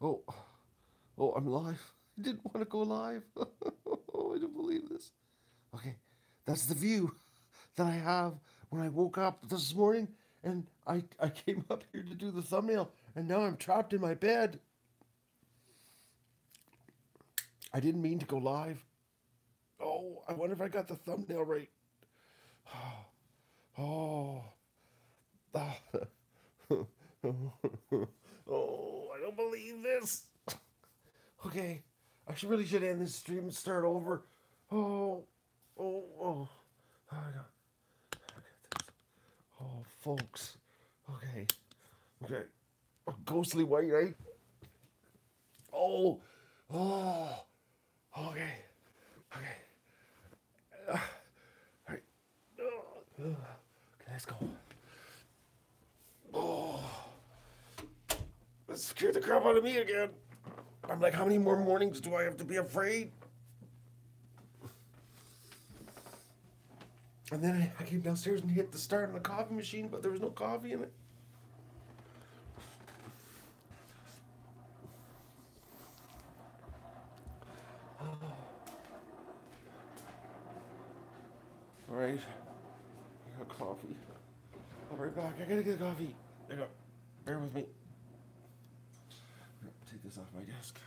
Oh, oh, I'm live. I didn't want to go live. Oh, I don't believe this. Okay, that's the view that I have when I woke up this morning and I came up here to do the thumbnail and now I'm trapped in my bed. I didn't mean to go live. Oh, I wonder if I got the thumbnail right. Oh, ah. Oh, I don't believe this. Okay, really should end this stream and start over. Oh, oh. I got, oh, folks. Okay, okay. A ghostly white, right? Oh, oh. Okay, okay. All right. Okay, let's go. Oh, that scared the crap out of me again. I'm like, how many more mornings do I have to be afraid? And then I came downstairs and hit the start on the coffee machine, but there was no coffee in it. All right, I got coffee. I'll be right back. I gotta get coffee. Hang on. Bear with me. Take this off my desk.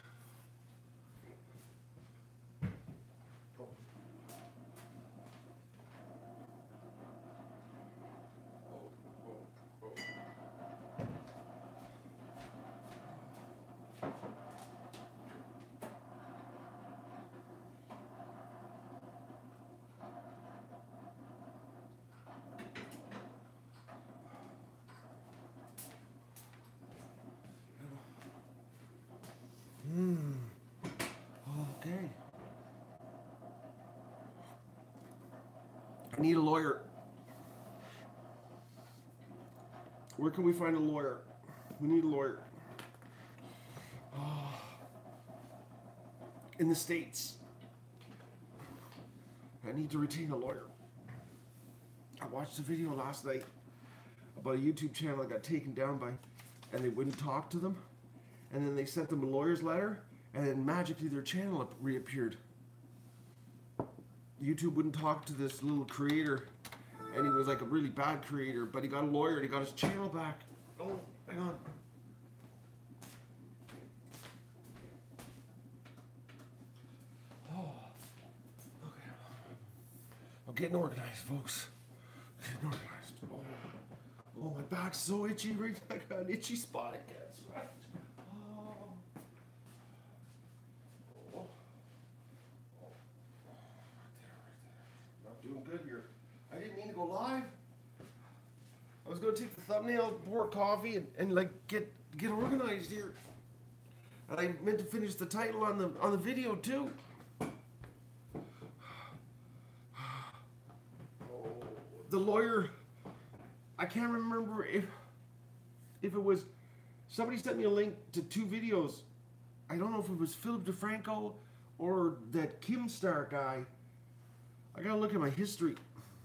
Okay. I need a lawyer. Where can we find a lawyer? We need a lawyer. In the States. I need to retain a lawyer. I watched a video last night about a YouTube channel that got taken down by, and they wouldn't talk to them. And then they sent them a lawyer's letter, and then magically their channel reappeared. YouTube wouldn't talk to this little creator, and he was like a really bad creator, but he got a lawyer and he got his channel back. Oh, hang on. Oh, okay. I'm getting organized, folks. Getting organized. Oh, my back's so itchy. Right, I got an itchy spot. I can't scratch. Oh, not doing good here. I didn't mean to go live. I was gonna take the thumbnail, pour coffee, and like get organized here. And I meant to finish the title on the video too. The lawyer, I can't remember if it was somebody sent me a link to two videos. I don't know if it was Philip DeFranco or that Kim Star guy. I gotta look at my history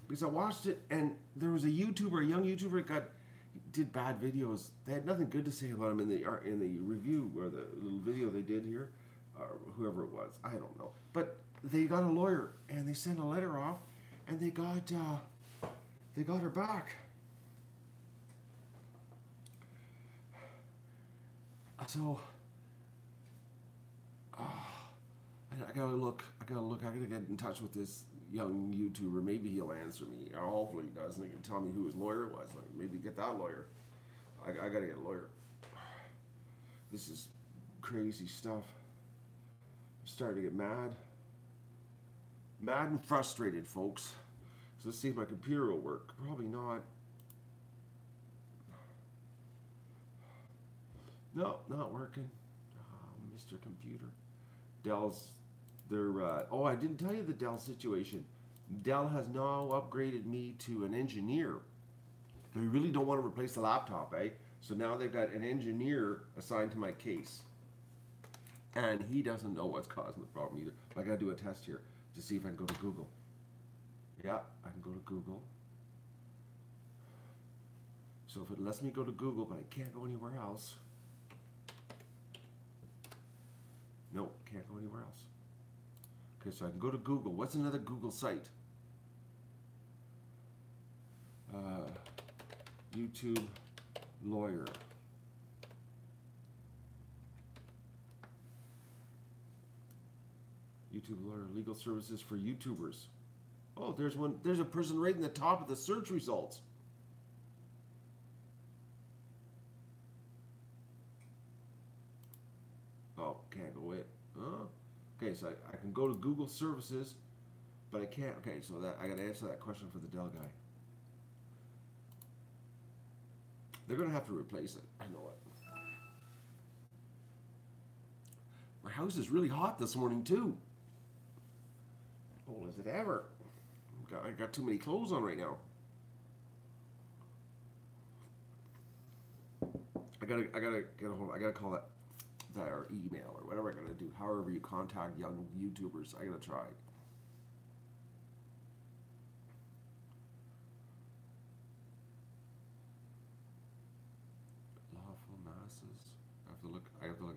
because I watched it and there was a YouTuber, a young YouTuber, did bad videos. They had nothing good to say about him in the review or the little video they did here, or whoever it was. I don't know, but they got a lawyer and they sent a letter off, and they got her back. So, I gotta look. I gotta get in touch with this young YouTuber. Maybe he'll answer me. Or hopefully he does, and he can tell me who his lawyer was. Like maybe get that lawyer. I gotta get a lawyer. This is crazy stuff. I'm starting to get mad and frustrated, folks. So let's see if my computer will work. Probably not. No, not working. Mr. Computer. Dell's, oh, I didn't tell you the Dell situation. Dell has now upgraded me to an engineer. They really don't want to replace the laptop, eh? So now they've got an engineer assigned to my case. And he doesn't know what's causing the problem either. I gotta do a test here to see if I can go to Google. Yeah, I can go to Google. So if it lets me go to Google, but I can't go anywhere else. go anywhere else. Okay, so I can go to Google. What's another Google site? YouTube lawyer. YouTube lawyer, legal services for YouTubers. Oh, there's one. There's a person right in the top of the search results. Oh, can't go it. Huh? Okay, so I can go to Google services, but I can't. Okay, so that I got to answer that question for the Dell guy. They're gonna have to replace it. I know it. My house is really hot this morning too. Cold as it ever. I got too many clothes on right now. I gotta get a hold. I gotta call that or email or whatever I gotta do. However you contact young YouTubers, I gotta try. Lawful masses. I have to look.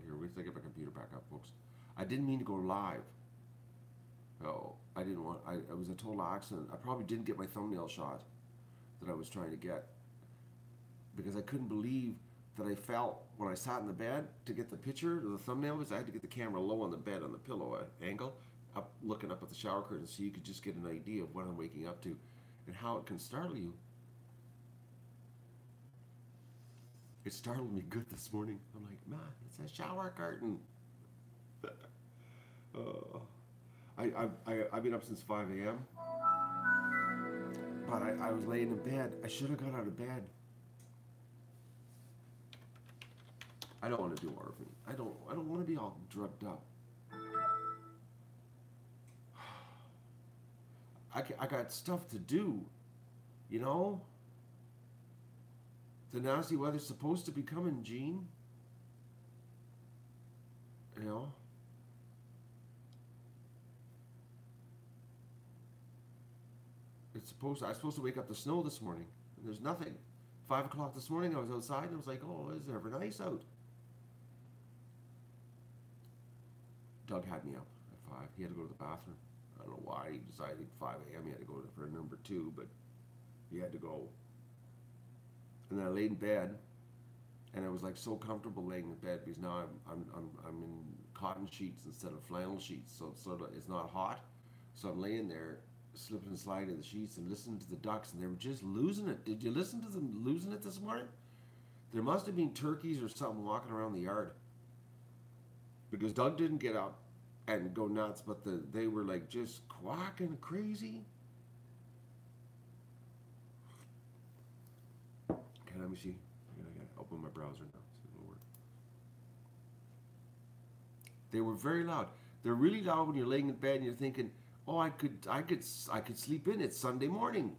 Here. Wait till I get my computer back up, folks. I didn't mean to go live. Oh, I didn't want. It was a total accident. I probably didn't get my thumbnail shot that I was trying to get because I couldn't believe that I felt when I sat in the bed to get the picture of the thumbnail, because I had to get the camera low on the bed on the pillow angle, up looking up at the shower curtain so you could just get an idea of what I'm waking up to and how it can startle you. It startled me good this morning. I'm like, man, it's a shower curtain. I've been up since 5 a.m. But I was laying in bed. I should have got out of bed. I don't want to do RV. I don't want to be all drugged up. I got stuff to do, you know? The nasty weather's supposed to be coming, Gene. You know? I was supposed to wake up to snow this morning, and there's nothing. 5 o'clock this morning, I was outside, and I was like, oh, it's ever nice out. Doug had me up at 5. He had to go to the bathroom. I don't know why. He decided at 5 a.m. he had to go for number 2, but he had to go. And then I laid in bed, and I was like so comfortable laying in bed because now I'm in cotton sheets instead of flannel sheets, so it's not hot. So I'm laying there, slipping and sliding in the sheets and listening to the ducks, and they were just losing it. Did you listen to them losing it this morning? There must have been turkeys or something walking around the yard, because Doug didn't get up and go nuts, but they were like just quacking crazy. Okay, let me see. I gotta open my browser now. See if it'll work. They were very loud. They're really loud when you're laying in bed and you're thinking, oh, I could sleep in. It's Sunday morning.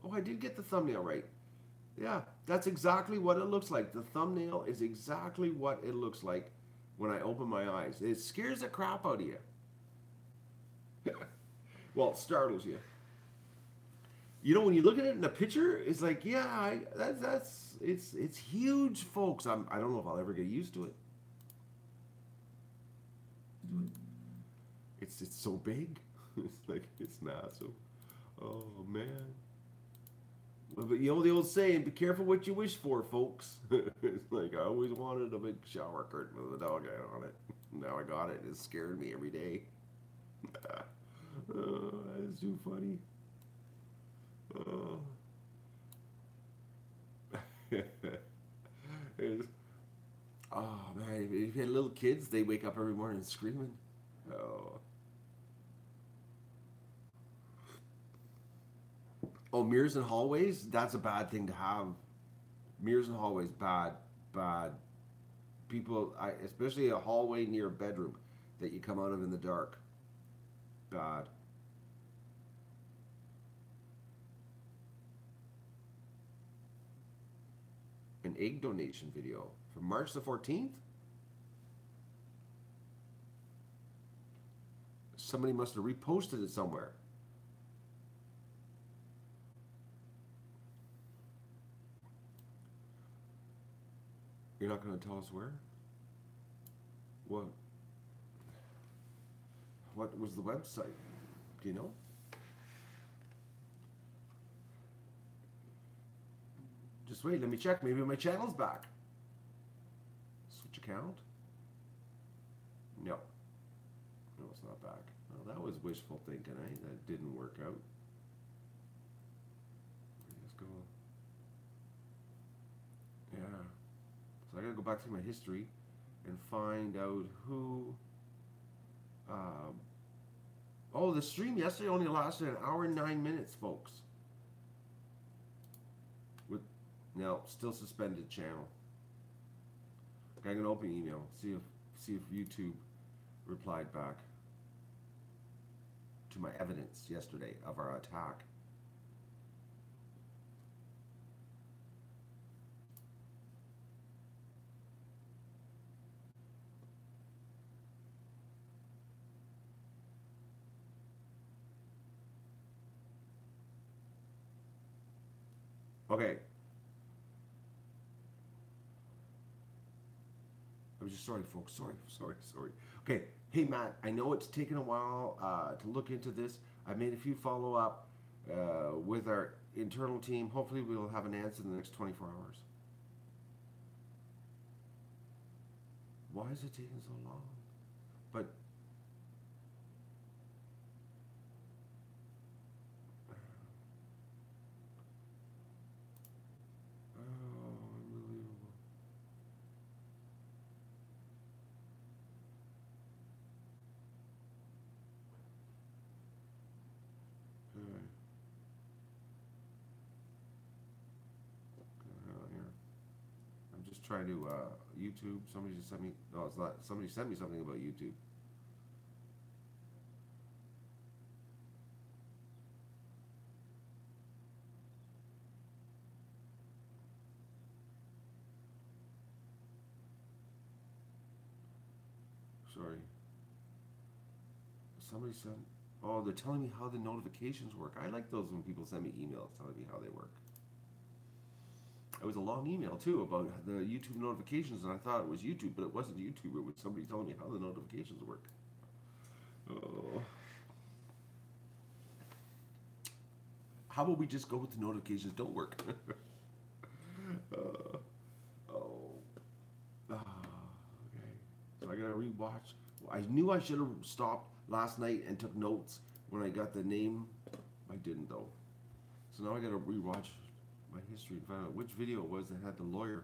Oh, I did get the thumbnail right. Yeah, that's exactly what it looks like. The thumbnail is exactly what it looks like when I open my eyes. It scares the crap out of you. Well, it startles you. You know, when you look at it in a picture, it's like, yeah, it's huge, folks. I don't know if I'll ever get used to it. It's so big. It's like, it's massive. Oh, man. But you know the old saying, be careful what you wish for, folks. It's like, I always wanted a big shower curtain with a dog head on it. Now I got it. It scared me every day. Oh, that is too funny. Oh. Oh, man. If you had little kids, they wake up every morning screaming. Oh. Oh, mirrors in hallways? That's a bad thing to have. Mirrors in hallways, bad. People, especially a hallway near a bedroom that you come out of in the dark. Bad. An egg donation video from March the 14th? Somebody must have reposted it somewhere. You're not going to tell us where? What? What was the website? Do you know? Just wait, let me check. Maybe my channel's back. Switch account? No. No, it's not back. Well, that was wishful thinking, eh? That didn't work out. Let's go. Yeah. So I gotta go back through my history and find out who... oh, the stream yesterday only lasted an hour and 9 minutes, folks. With no, still suspended channel. Okay, I'm gonna open email. See if YouTube replied back to my evidence yesterday of our attack. Okay. I'm just sorry, folks. Sorry. Okay. Hey, Matt, I know it's taken a while to look into this. I made a few follow-up with our internal team. Hopefully we'll have an answer in the next 24 hours. Why is it taking so long? But unbelievable. Here. I'm just trying to YouTube. Somebody just sent me. No, it's not. Somebody sent me something about YouTube. Sorry. Somebody sent. Oh, they're telling me how the notifications work. I like those when people send me emails telling me how they work. It was a long email too about the YouTube notifications, and I thought it was YouTube, but it wasn't YouTube. It was somebody telling me how the notifications work. Oh. How about we just go with the notifications don't work? Okay. So I gotta rewatch. I knew I should have stopped last night and took notes when I got the name. I didn't though. So now I gotta rewatch my history and find out which video it was that had the lawyer.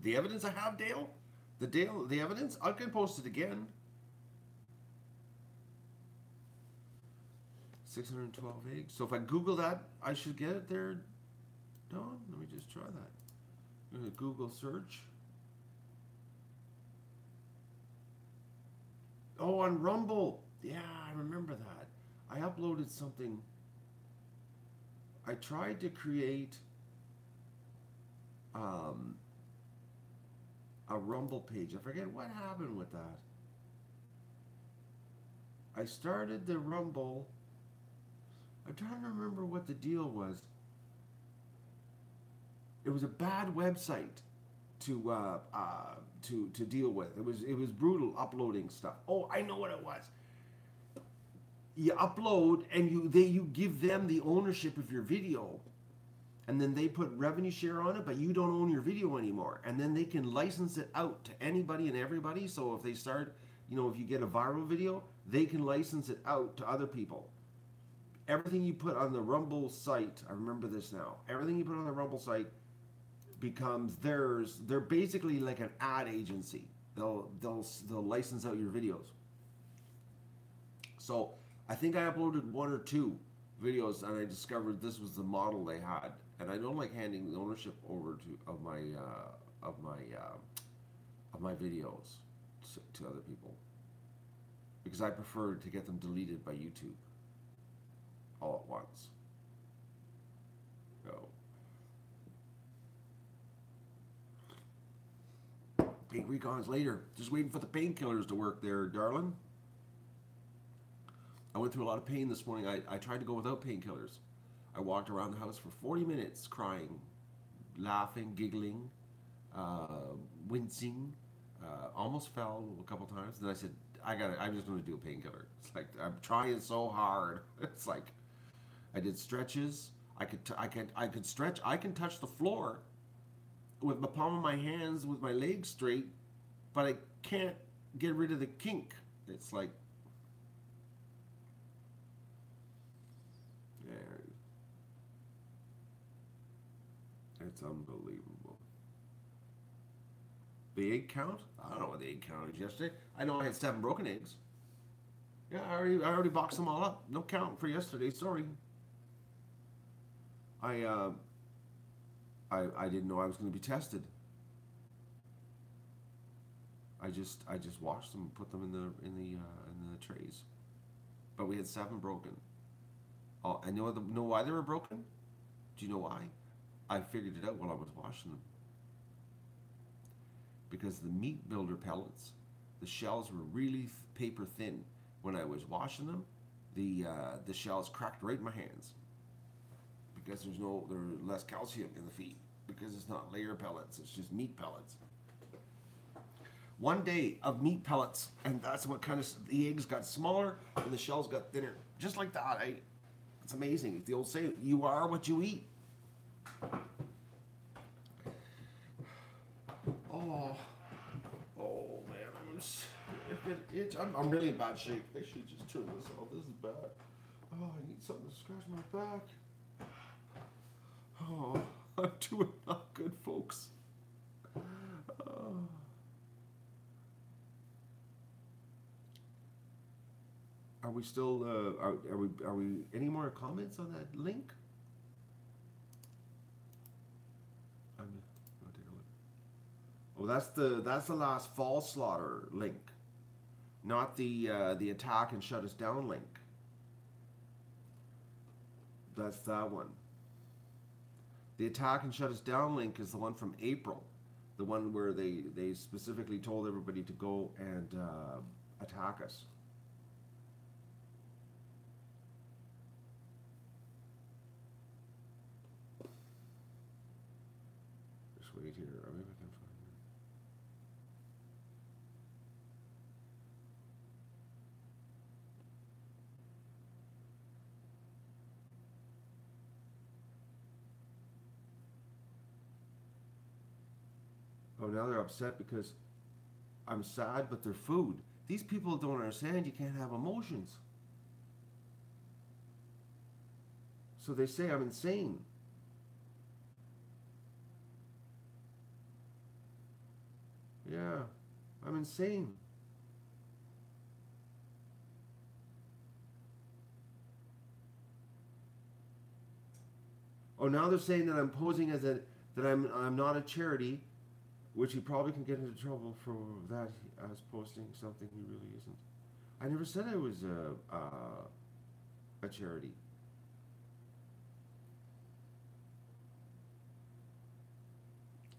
The evidence I have, Dale? The evidence? I can post it again. 612 eggs. So if I Google that, I should get it there. No, let me just try that. I'm gonna Google search. Oh, on Rumble. Yeah, I remember that. I uploaded something. I tried to create a Rumble page. I forget what happened with that. I started the Rumble. I'm trying to remember what the deal was. It was a bad website to deal with. It was brutal uploading stuff. Oh, I know what it was. You upload and you give them the ownership of your video, and then they put revenue share on it, but you don't own your video anymore. And then they can license it out to anybody and everybody. So if they start, if you get a viral video, they can license it out to other people. Everything you put on the Rumble site, I remember this now, everything you put on the Rumble site becomes theirs. They're basically like an ad agency. They'll license out your videos. So I think I uploaded 1 or 2 videos, and I discovered this was the model they had. And I don't like handing the ownership over of my videos to other people, because I prefer to get them deleted by YouTube all at once. So Pain recons later. Just waiting for the painkillers to work there, darling. I went through a lot of pain this morning. I tried to go without painkillers. I walked around the house for 40 minutes crying, laughing, giggling, wincing. Almost fell a couple times. Then I said, I'm just going to do a painkiller. It's like, I'm trying so hard. It's like, I did stretches. I could stretch. I can touch the floor with the palm of my hands with my legs straight, but I can't get rid of the kink. It's like, yeah, it's unbelievable. The egg count? I don't know what the egg count is yesterday. I know I had 7 broken eggs. Yeah, I already boxed them all up. No count for yesterday. Sorry. I didn't know I was going to be tested. I just washed them and put them in the trays. But we had 7 broken. Oh, I know why they were broken. Do you know why? I figured it out while I was washing them. Because the meat builder pellets, the shells were really paper thin. When I was washing them, the shells cracked right in my hands. Because there's less calcium in the feed. Because it's not layer pellets, it's just meat pellets. One day of meat pellets, and that's what kind of, the eggs got smaller and the shells got thinner. Just like that, it's amazing. The old saying, you are what you eat. Oh man, I'm really in bad shape. I should just turn this off. This is bad. Oh, I need something to scratch my back. Oh, I'm doing not good, folks. Are we still? Are we? Any more comments on that link? I'll take a look. Oh, that's the last fall slaughter link, not the attack and shut us down link. That's that one. The attack and shut us down link is the one from April, the one where they specifically told everybody to go and attack us. Just wait here. Maybe I can find it. Oh, now they're upset because I'm sad, but they're food. These people don't understand you can't have emotions. So they say I'm insane. Yeah, I'm insane. Oh, now they're saying that I'm posing as that I'm not a charity, which he probably can get into trouble for that as posting something he really isn't. I never said I was a charity.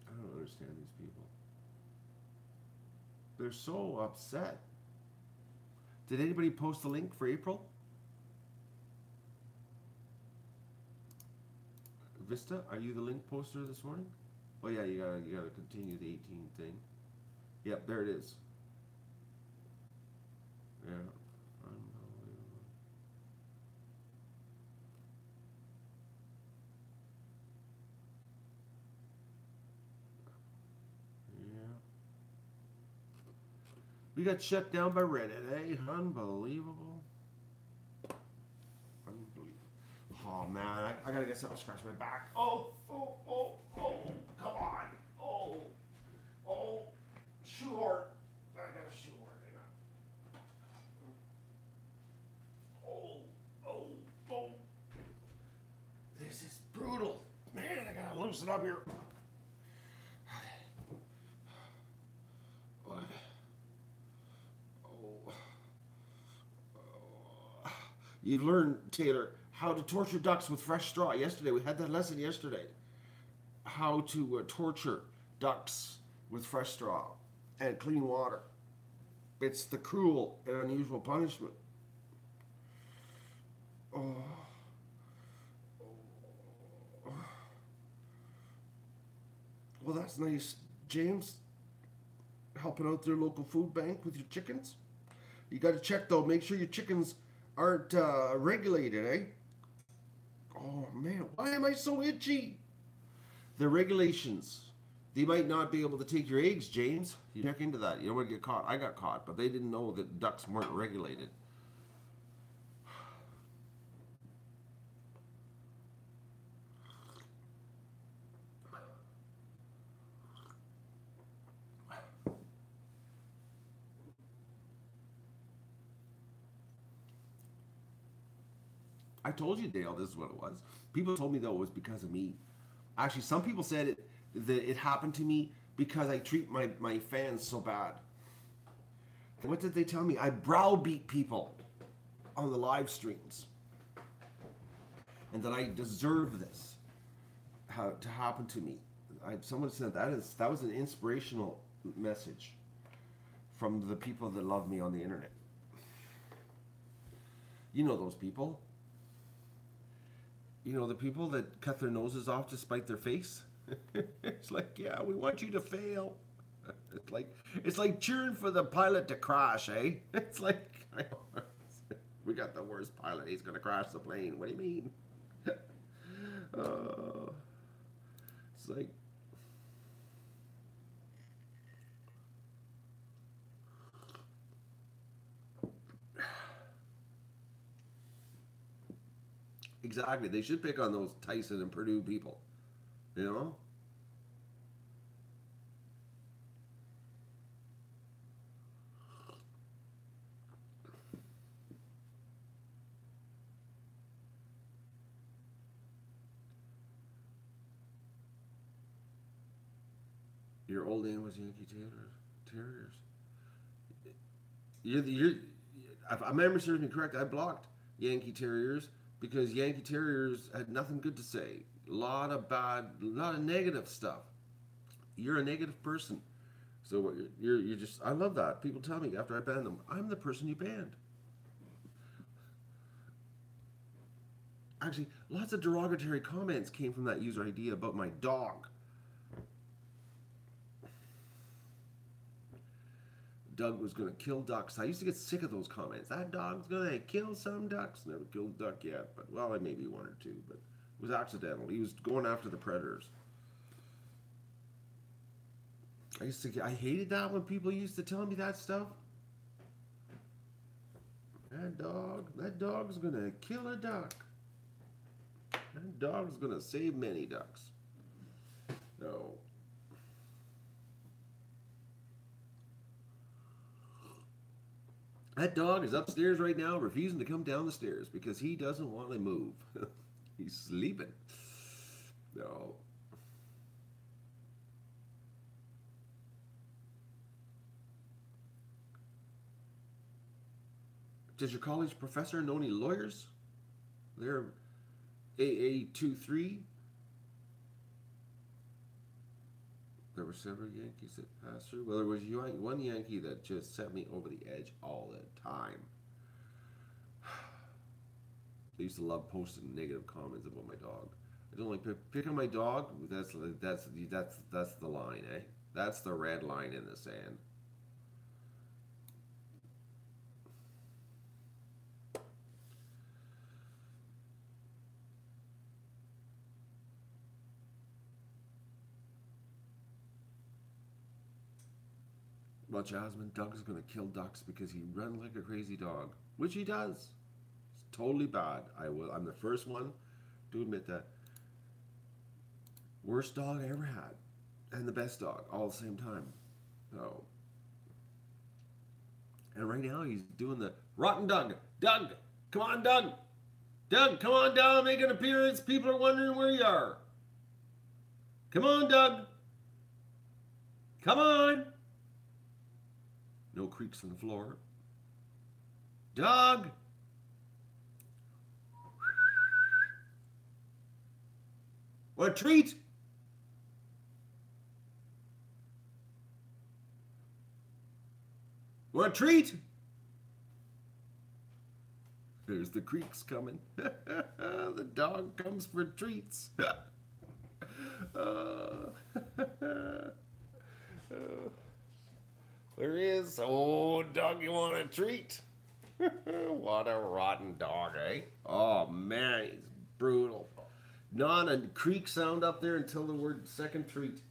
I don't understand these people. They're so upset. Did anybody post the link for April? Vista, are you the link poster this morning? Oh yeah, you gotta continue the 18 thing. Yep, there it is. Yeah, unbelievable. Yeah. We got shut down by Reddit, eh? Unbelievable. Oh man, I gotta get something to scratch my back. Oh, come on. Oh, shoehorn. I got a shoehorn. Oh. This is brutal. Man, I gotta loosen up here. You've learned, Taylor, how to torture ducks with fresh straw. Yesterday, we had that lesson yesterday. How to torture ducks with fresh straw. and clean water. It's the cruel and unusual punishment. Oh. Well, that's nice, James. Helping out their local food bank with your chickens. You got to check though. Make sure your chickens aren't regulated, eh? Oh man, why am I so itchy? The regulations. They might not be able to take your eggs, James. You check into that. You don't want to get caught. I got caught, but they didn't know that ducks weren't regulated. I told you, Dale, this is what it was. People told me, though, it was because of me. Actually, some people said that it happened to me because I treat my fans so bad. What did they tell me? I browbeat people on the live streams. And that I deserve this to happen to me. Someone said that was an inspirational message from the people that love me on the internet. You know those people. You know the people that cut their noses off to spite their face? It's like, yeah, we want you to fail. It's like cheering for the pilot to crash, eh? It's like, we got the worst pilot. He's gonna crash the plane. What do you mean? It's like, exactly. They should pick on those Tyson and Purdue people. You know? Your old name was Yankee Terriers. If my memory serves me correct, I blocked Yankee Terriers because Yankee Terriers had nothing good to say. A lot of negative stuff. You're a negative person. So you're just, I love that. People tell me after I ban them, I'm the person you banned. Actually, lots of derogatory comments came from that user ID about my dog. Doug was going to kill ducks. I used to get sick of those comments. That dog's going to kill some ducks. Never killed a duck yet, but well, maybe one or two, but it was accidental. He was going after the predators. I hated that when people used to tell me that stuff. That dog's going to kill a duck. That dog's going to save many ducks. No. That dog is upstairs right now refusing to come down the stairs because he doesn't want to move. He's sleeping. No. Does your college professor know any lawyers? They're AA23. There were several Yankees that passed through. Well, there was one Yankee that just set me over the edge all the time. They used to love posting negative comments about my dog. I don't like pick on my dog. That's the line, eh? That's the red line in the sand. Well, Jasmine, Doug's gonna kill ducks because he runs like a crazy dog, which he does. It's totally bad. I'm the first one to admit that. Worst dog I ever had, and the best dog all at the same time. So, and right now he's doing the rotten Doug. Doug, come on, Doug. Doug, come on down, make an appearance. People are wondering where you are. Come on, Doug. Come on. No creaks on the floor. Doug! What a treat! Want a treat? There's the creaks coming. The dog comes for treats. There he is. Oh, dog, you want a treat? What a rotten dog, eh? Oh, man, he's brutal. Not a creak sound up there until the word second treat.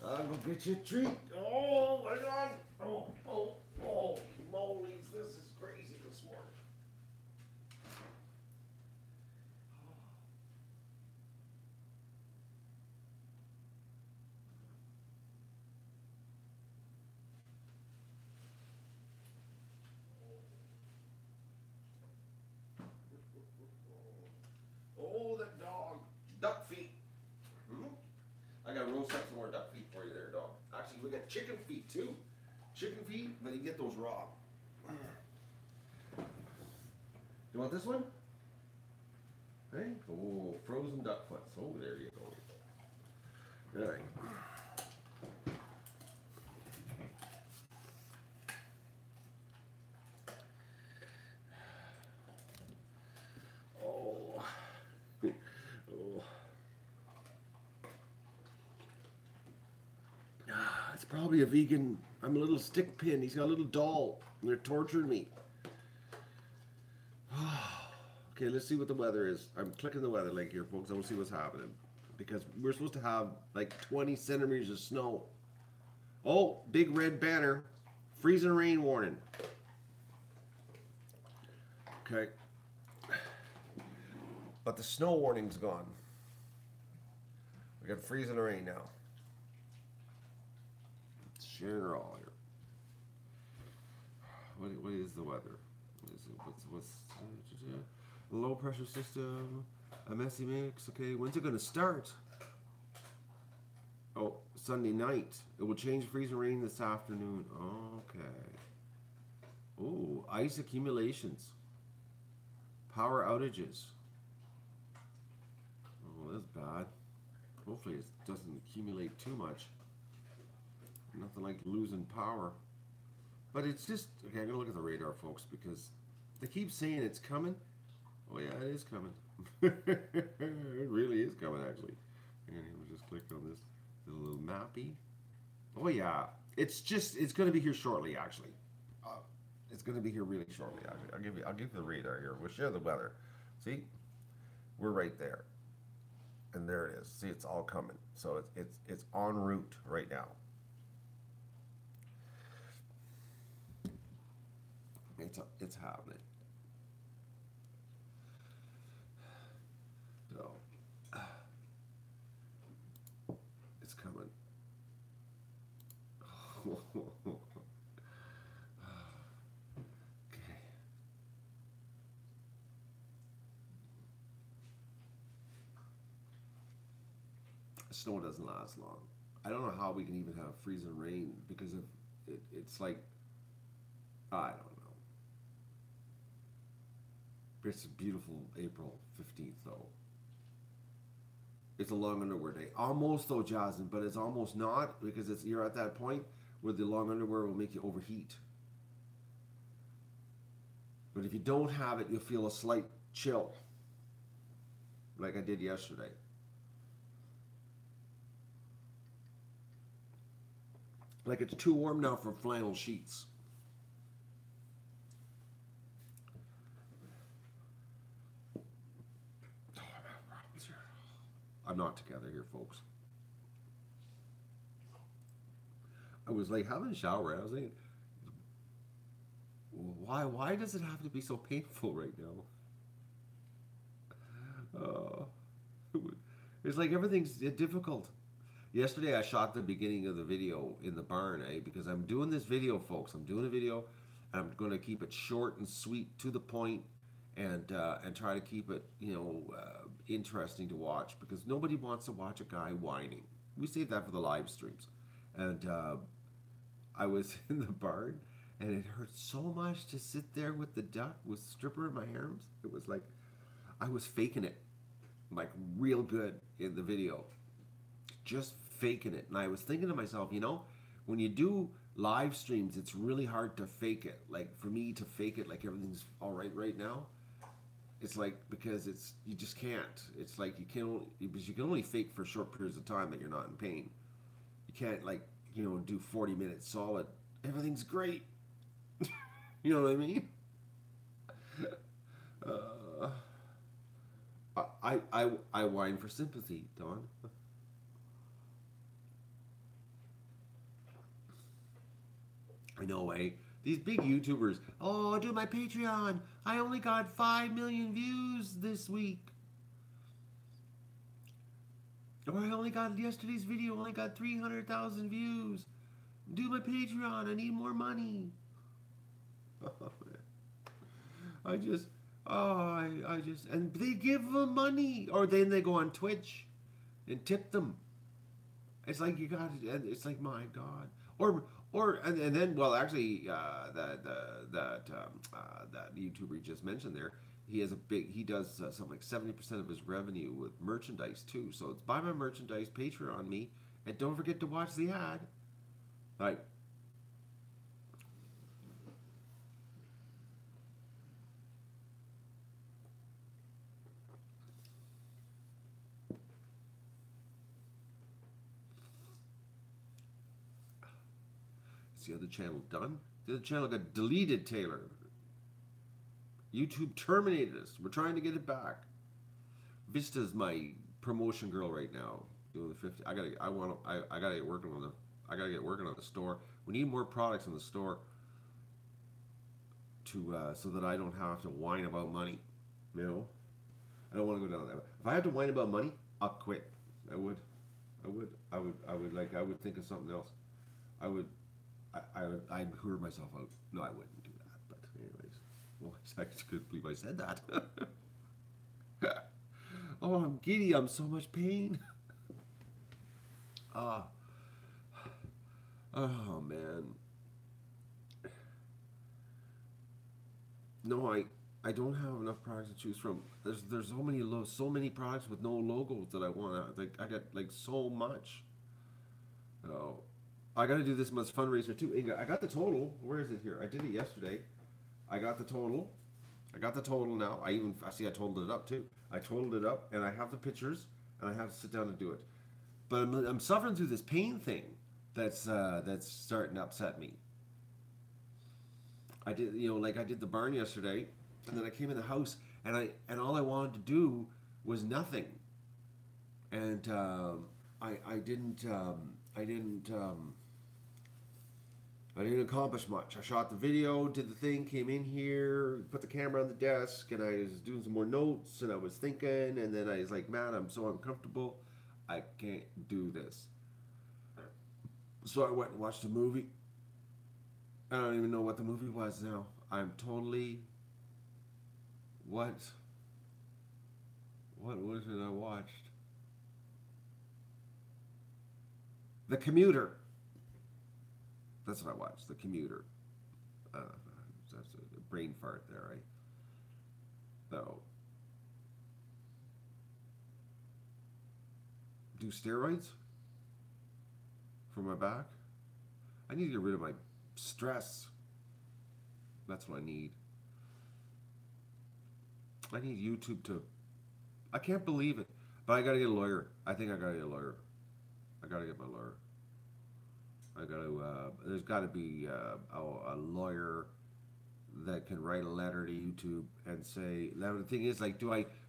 I'll go get you a treat. Oh, my God. Oh, moly, this is crazy this morning. Oh, the dog. Duck feet. I gotta roast up some more duck feet for you there, dog. Actually, we got chicken feet too. Chicken feet, but you get those raw. You want this one? Hey? Oh, frozen duck foots. Oh, there you go. All right. It's probably a vegan. I'm a little stick pin. He's got a little doll. And they're torturing me. Okay, let's see what the weather is. I'm clicking the weather link here, folks. I want to see what's happening. Because we're supposed to have like 20 centimeters of snow. Oh, big red banner. Freezing rain warning. Okay. But the snow warning's gone. We got freezing rain now. General here. What is the weather? What's low pressure system? A messy mix. Okay, when's it gonna start? Oh, Sunday night. It will change freezing rain this afternoon. Okay. Oh, ice accumulations. Power outages. Oh, that's bad. Hopefully it doesn't accumulate too much. Nothing like losing power. But it's just, okay, I'm going to look at the radar, folks, because they keep saying it's coming. Oh, yeah, it is coming. It really is coming, actually. And we'll just click on this little mappy. Oh, yeah. It's going to be here shortly, actually. It's going to be here really shortly, actually. I'll give you the radar here. We'll share the weather. See? We're right there. And there it is. See, it's all coming. So it's en route right now. It's happening. So it's coming. Okay. Snow doesn't last long. I don't know how we can even have freezing rain because of it's like I don't know. It's a beautiful April 15th, though. It's a long underwear day. Almost, though, Jasmine, but it's almost not because you're at that point where the long underwear will make you overheat. But if you don't have it, you'll feel a slight chill, like I did yesterday. Like it's too warm now for flannel sheets. I'm not together here, folks. I was like having a shower. I was thinking, why does it have to be so painful right now? It's like everything's difficult. Yesterday I shot the beginning of the video in the barn, because I'm doing this video, folks. I'm doing a video, and I'm going to keep it short and sweet, to the point, and try to keep it, interesting to watch, because nobody wants to watch a guy whining. We save that for the live streams. And I was in the barn, and it hurt so much to sit there with the duck with stripper in my arms. It was like I was faking it, like real good in the video, just faking it. And I was thinking to myself, when you do live streams, it's really hard to fake it. Like for me to fake it, like everything's all right now. It's like because you just can't. It's like you can only because you can only fake for short periods of time that you're not in pain. You can't like do 40 minutes solid. Everything's great. You know what I mean? Uh, I whine for sympathy, Don. I know, eh? These big YouTubers. Oh, do my Patreon. I only got 5 million views this week. Or I only got yesterday's video. Only got 300,000 views. Do my Patreon. I need more money. I just, I just, and they give them money, or then they go on Twitch and tip them. It's like you got, it's like my God, and then well actually that YouTuber you just mentioned there, he does something like 70% of his revenue with merchandise too. So it's buy my merchandise, Patreon me, and don't forget to watch the ad. Like. The other channel done. The other channel got deleted, Taylor. YouTube terminated us. We're trying to get it back. Vista's my promotion girl right now. Doing the 50. I gotta get working on the store. We need more products in the store to so that I don't have to whine about money. I don't want to go down that way. If I had to whine about money, I'll quit. I would think of something else. I'd hurt myself out. No, I wouldn't do that. But anyways, well, I just couldn't believe I said that. Oh, I'm giddy. I'm so much pain. Oh man. No, I don't have enough products to choose from. There's so many products with no logos that I want. Like I got like so much. Oh. I got to do this month's fundraiser too. I got the total. Where is it here? I did it yesterday. I got the total. Now. I totaled it up too. I totaled it up, and I have the pictures, and I have to sit down and do it. But I'm suffering through this pain thing that's starting to upset me. I did the barn yesterday, and then I came in the house, and all I wanted to do was nothing, and I didn't accomplish much. I shot the video, did the thing, came in here, put the camera on the desk, and I was doing some more notes, and I was thinking, and then I was like, man, I'm so uncomfortable. I can't do this. So I went and watched a movie. I don't even know what the movie was now. I'm totally... What was it I watched? The Commuter. That's what I watched. The Commuter. That's a brain fart there, right? So, do steroids for my back? I need to get rid of my stress. That's what I need. I need YouTube to... I can't believe it. But I gotta get a lawyer. I think I gotta get a lawyer. I gotta get my lawyer. There's gotta be a lawyer that can write a letter to YouTube and say... Now the thing is, like,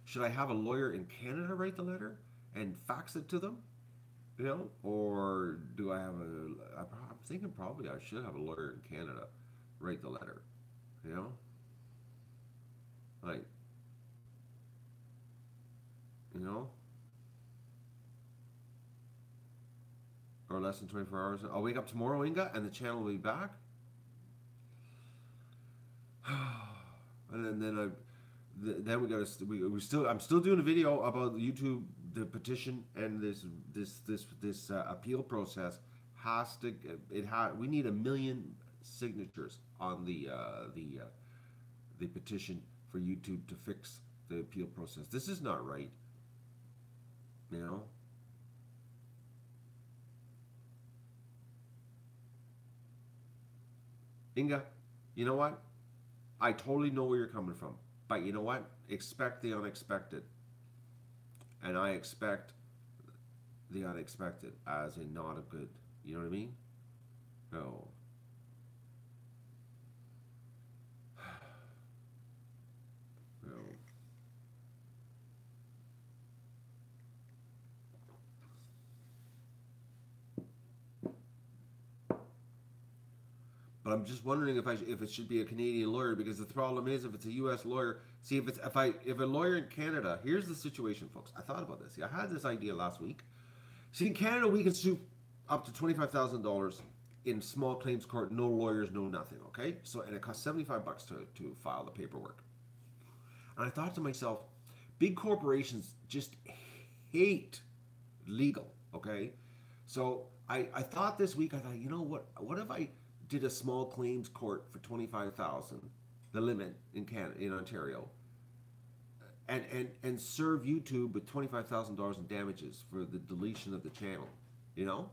should I have a lawyer in Canada write the letter and fax it to them? You know? Or do I have I'm thinking probably I should have a lawyer in Canada write the letter. You know? Like... You know? Or less than 24 hours. I'll wake up tomorrow, Inga, and the channel will be back. And then I'm still doing a video about YouTube, the petition, and this appeal process we need 1 million signatures on the petition for YouTube to fix the appeal process. This is not right. You know? Inga, you know what? I totally know where you're coming from. But you know what? Expect the unexpected. And I expect the unexpected as in not a good. You know what I mean? No. No. But I'm just wondering if it should be a Canadian lawyer, because the problem is if it's a U.S. lawyer. See, if a lawyer in Canada, here's the situation, folks. I thought about this. See, I had this idea last week. See, in Canada, we can sue up to $25,000 in small claims court, no lawyers, no nothing. Okay, so and it costs $75 to file the paperwork. And I thought to myself, big corporations just hate legal. Okay, so I thought this week, I thought, you know what if I did a small claims court for 25,000, the limit in Canada, in Ontario, and serve YouTube with $25,000 in damages for the deletion of the channel. You know,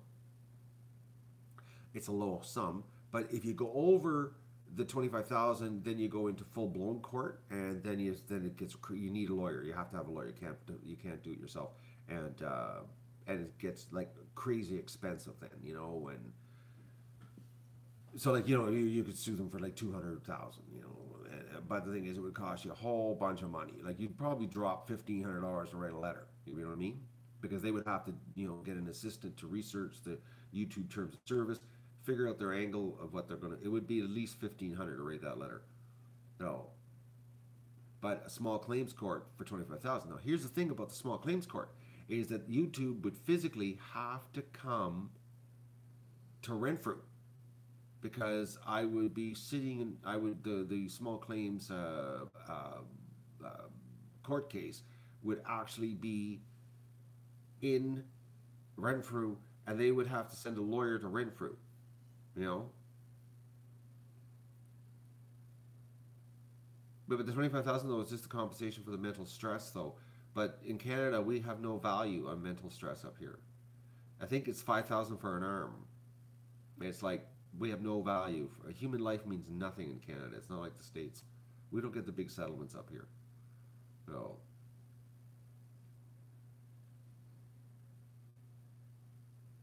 it's a low sum, but if you go over the 25,000, then you go into full blown court, and then it gets, you need a lawyer. You have to have a lawyer. You can't do it yourself, and it gets like crazy expensive then. You know, and so like, you know, you could sue them for like 200,000. You know, but the thing is, it would cost you a whole bunch of money. Like you'd probably drop $1,500 to write a letter. You know what I mean? Because they would have to, you know, get an assistant to research the YouTube terms of service, figure out their angle of what they're gonna. It would be at least $1,500 to write that letter. No. But a small claims court for 25,000. Now, here's the thing about the small claims court is that YouTube would physically have to come to Renfrew, because I would be sitting in, the small claims court case would actually be in Renfrew, and they would have to send a lawyer to Renfrew, you know. But the 25,000 though is just the compensation for the mental stress though. But in Canada, we have no value on mental stress up here. I think it's 5,000 for an arm. It's like, we have no value. A human life means nothing in Canada. It's not like the States. We don't get the big settlements up here. No.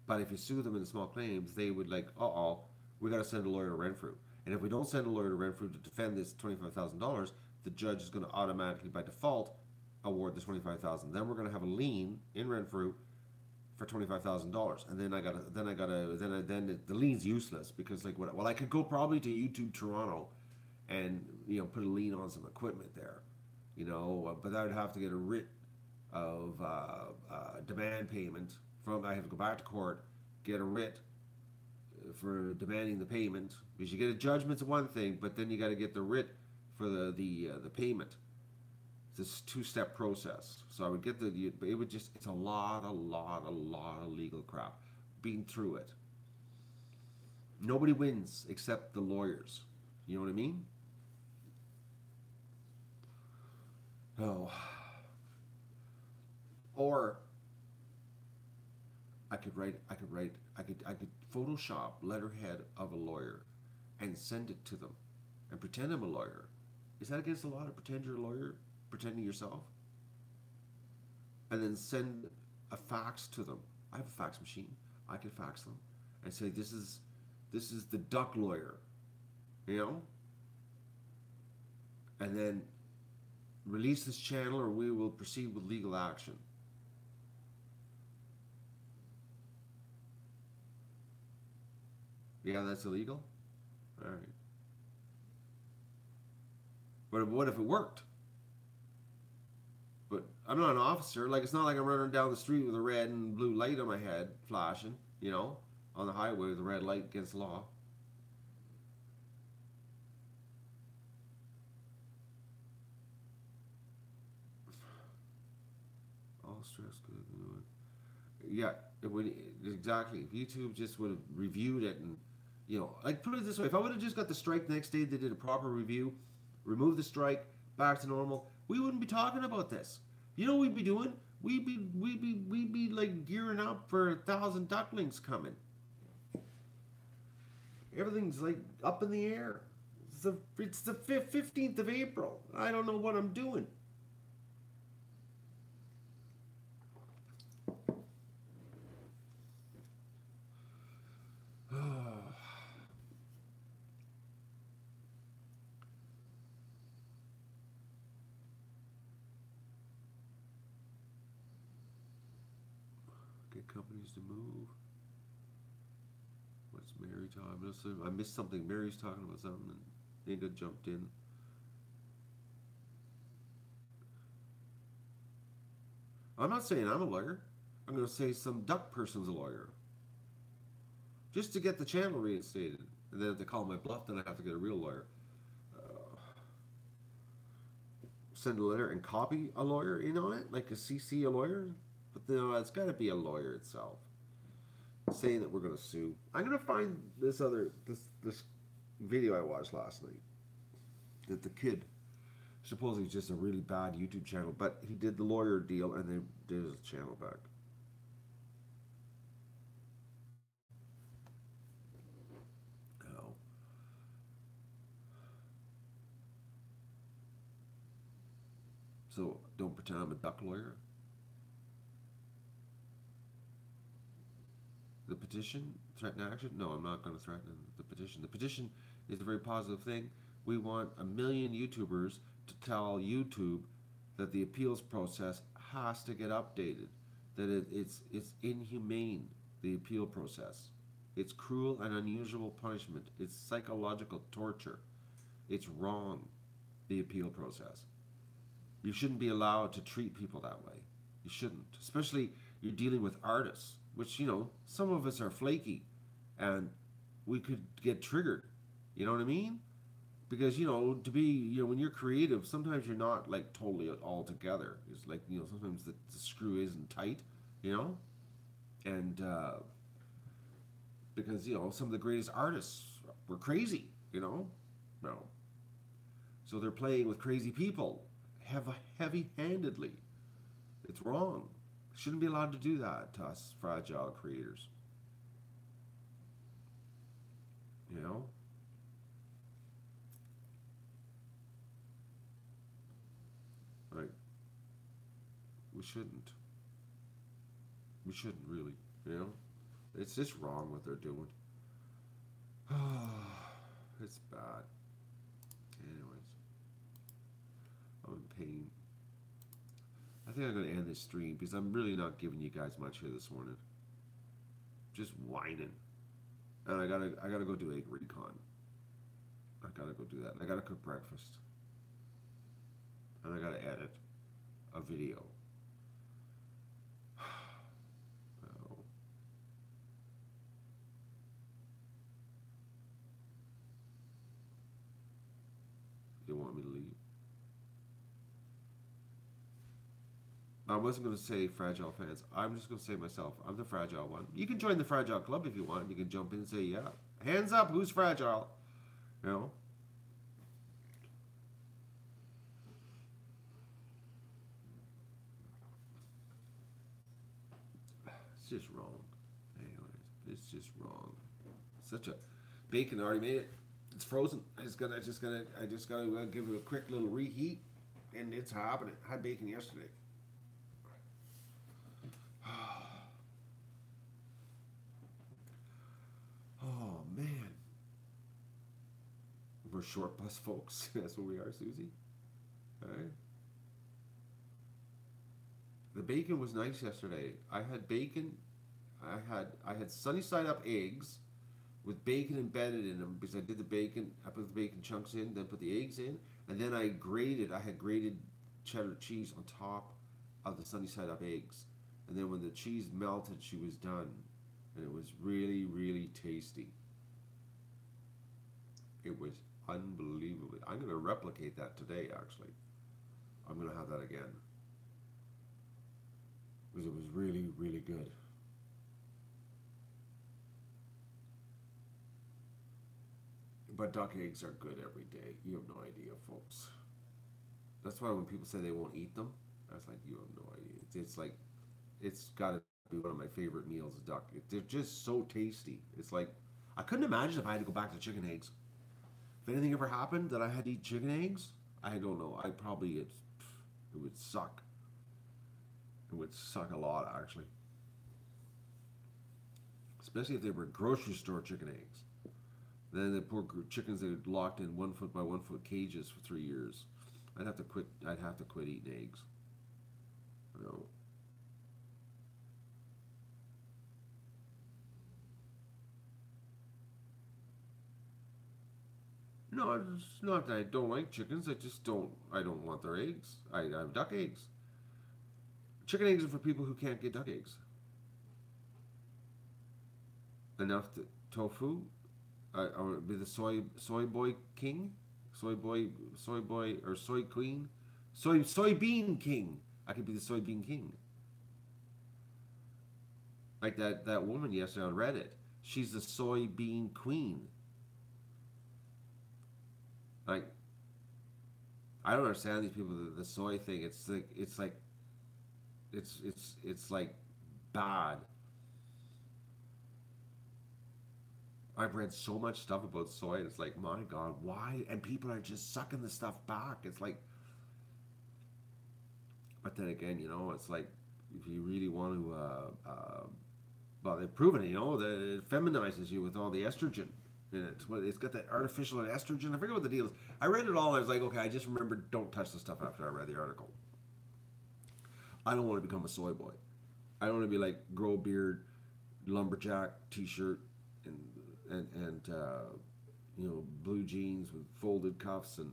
But if you sue them in small claims, they would like, we got to send a lawyer to Renfrew. And if we don't send a lawyer to Renfrew to defend this $25,000, the judge is going to automatically, by default, award the $25,000. Then we're going to have a lien in Renfrew for $25,000, and then the lien's useless, because like what? Well, I could go probably to YouTube Toronto, and you know, put a lien on some equipment there, you know, but I would have to get a writ of demand payment from. I have to go back to court, get a writ for demanding the payment, because you get a judgment's one thing, but then you got to get the writ for the payment. This two-step process. So I would get it would just, it's a lot of legal crap. Being through it. Nobody wins except the lawyers. You know what I mean? Oh. Or I could Photoshop letterhead of a lawyer and send it to them and pretend I'm a lawyer. Is that against the law to pretend you're a lawyer? Pretending yourself, and then send a fax to them. I have a fax machine. I can fax them and say, this is the duck lawyer, you know, and then release this channel or we will proceed with legal action. Yeah, that's illegal. All right. But what if it worked? But I'm not an officer. Like, it's not like I'm running down the street with a red and blue light on my head flashing, you know, on the highway with a red light against the law. All stress good. Yeah, it would, exactly. If YouTube just would have reviewed it and, you know, like, put it this way, if I would have just got the strike the next day, they did a proper review, removed the strike, back to normal, we wouldn't be talking about this. You know what we'd be doing? We'd be like gearing up for 1,000 ducklings coming. Everything's like up in the air. It's the 15th of April. I don't know what I'm doing. Get companies to move. What's Mary talking? I missed something. Mary's talking about something, and Inga jumped in. I'm not saying I'm a lawyer. I'm going to say some duck person's a lawyer, just to get the channel reinstated. And then if they call my bluff, then I have to get a real lawyer. Send a letter and copy a lawyer in on it, like a CC a lawyer. But no, it's got to be a lawyer itself saying that we're going to sue. I'm going to find this video I watched last night. That the kid supposedly just a really bad YouTube channel, but he did the lawyer deal and they did his channel back. Oh. So don't pretend I'm a duck lawyer. The petition, threaten action? No, I'm not going to threaten the petition. The petition is a very positive thing. We want 1 million YouTubers to tell YouTube that the appeals process has to get updated, that it's inhumane, the appeal process. It's cruel and unusual punishment. It's psychological torture. It's wrong, the appeal process. You shouldn't be allowed to treat people that way. You shouldn't. Especially you're dealing with artists, which, some of us are flaky and we could get triggered. You know what I mean? Because, to be, when you're creative, sometimes you're not like totally all together. It's like, sometimes the screw isn't tight, and because, some of the greatest artists were crazy, No. So they're playing with crazy people heavy-handedly. It's wrong. Shouldn't be allowed to do that to us fragile creators. Right. We shouldn't. We shouldn't really. It's just wrong what they're doing. It's bad. Anyways, I'm in pain. I think I'm going to end this stream because I'm really not giving you guys much here this morning. Just whining. And I gotta go do egg recon. I gotta go do that. I gotta cook breakfast. And I gotta edit a video. Oh. You want me to leave? I wasn't going to say fragile fans. I'm just going to say myself. I'm the fragile one. You can join the fragile club if you want. You can jump in and say, yeah. Hands up, who's fragile? It's just wrong. Anyways, it's just wrong. Such a bacon already made it. It's frozen. I just gotta give it a quick little reheat, and it's happening. I had bacon yesterday. Oh man, we're short bus folks. That's what we are, Susie. All right. The bacon was nice yesterday. I had bacon. I had sunny side up eggs with bacon embedded in them because I did the bacon. I put the bacon chunks in, then put the eggs in, and then I had grated cheddar cheese on top of the sunny side up eggs. And then when the cheese melted, she was done. And it was really, really tasty. It was unbelievable. I'm going to replicate that today, actually. I'm going to have that again. Because it was really, really good. But duck eggs are good every day. You have no idea, folks. That's why when people say they won't eat them, I was like, you have no idea. It's like, it's got to be one of my favorite meals, duck. They're just so tasty. It's like I couldn't imagine if I had to go back to chicken eggs. If anything ever happened that I had to eat chicken eggs, I don't know. It would suck. It would suck a lot, actually. Especially if they were grocery store chicken eggs. Then the poor chickens, they locked in 1 foot by 1 foot cages for 3 years. I'd have to quit. I'd have to quit eating eggs. You know. No, it's not that I don't like chickens. I just don't. I don't want their eggs. I have duck eggs. Chicken eggs are for people who can't get duck eggs. Enough to, tofu. I want to be the soy boy king, soy boy or soy queen, soybean king. I could be the soybean king. Like that woman yesterday on Reddit. She's the soybean queen. Like, I don't understand these people. The soy thing. It's like bad. I've read so much stuff about soy, and it's like, my God, why? And people are just sucking the stuff back. It's like, but then again, you know, it's like, if you really want to, well, they've proven it, you know, that it feminizes you with all the estrogen in it. It's got that artificial estrogen. I forget what the deal is. I read it all, and I was like, okay, I just remembered, don't touch the stuff after I read the article. I don't want to become a soy boy. I don't want to be like, grow a beard, lumberjack t-shirt, and you know, blue jeans with folded cuffs and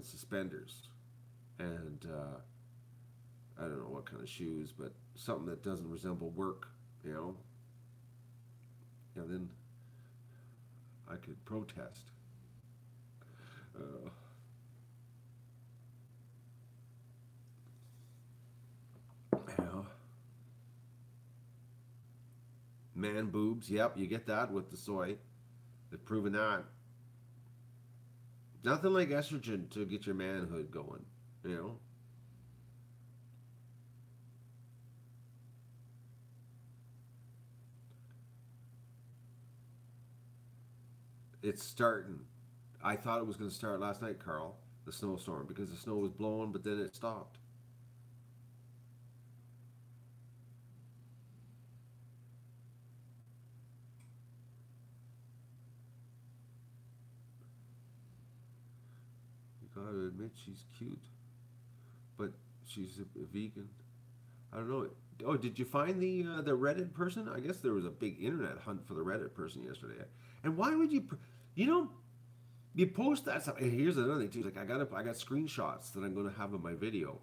suspenders, and I don't know what kind of shoes, but something that doesn't resemble work, you know. And then I could protest. You know. Man boobs, yep, you get that with the soy. They've proven that. Nothing like estrogen to get your manhood going, you know. It's starting. I thought it was going to start last night, Carl, the snowstorm, because the snow was blowing, but then it stopped. You gotta admit she's cute, but she's a vegan. I don't know. Oh, did you find the Reddit person? I guess there was a big internet hunt for the Reddit person yesterday. And why would you, you know, you post that stuff? And here's another thing too. Like I got screenshots that I'm going to have in my video,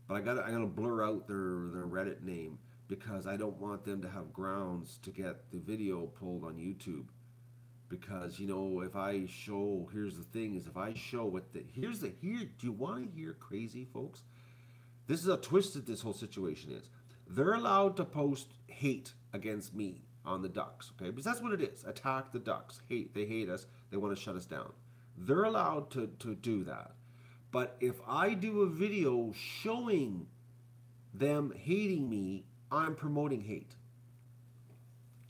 but I'm gonna blur out their Reddit name because I don't want them to have grounds to get the video pulled on YouTube. Because you know, if I show, here's the thing: is if I show what the here's the here. Do you want to hear crazy, folks? This is how twisted this whole situation is. They're allowed to post hate against me on the ducks, okay? Because that's what it is. Attack the ducks. They hate us. They want to shut us down. They're allowed to do that. But if I do a video showing them hating me, I'm promoting hate.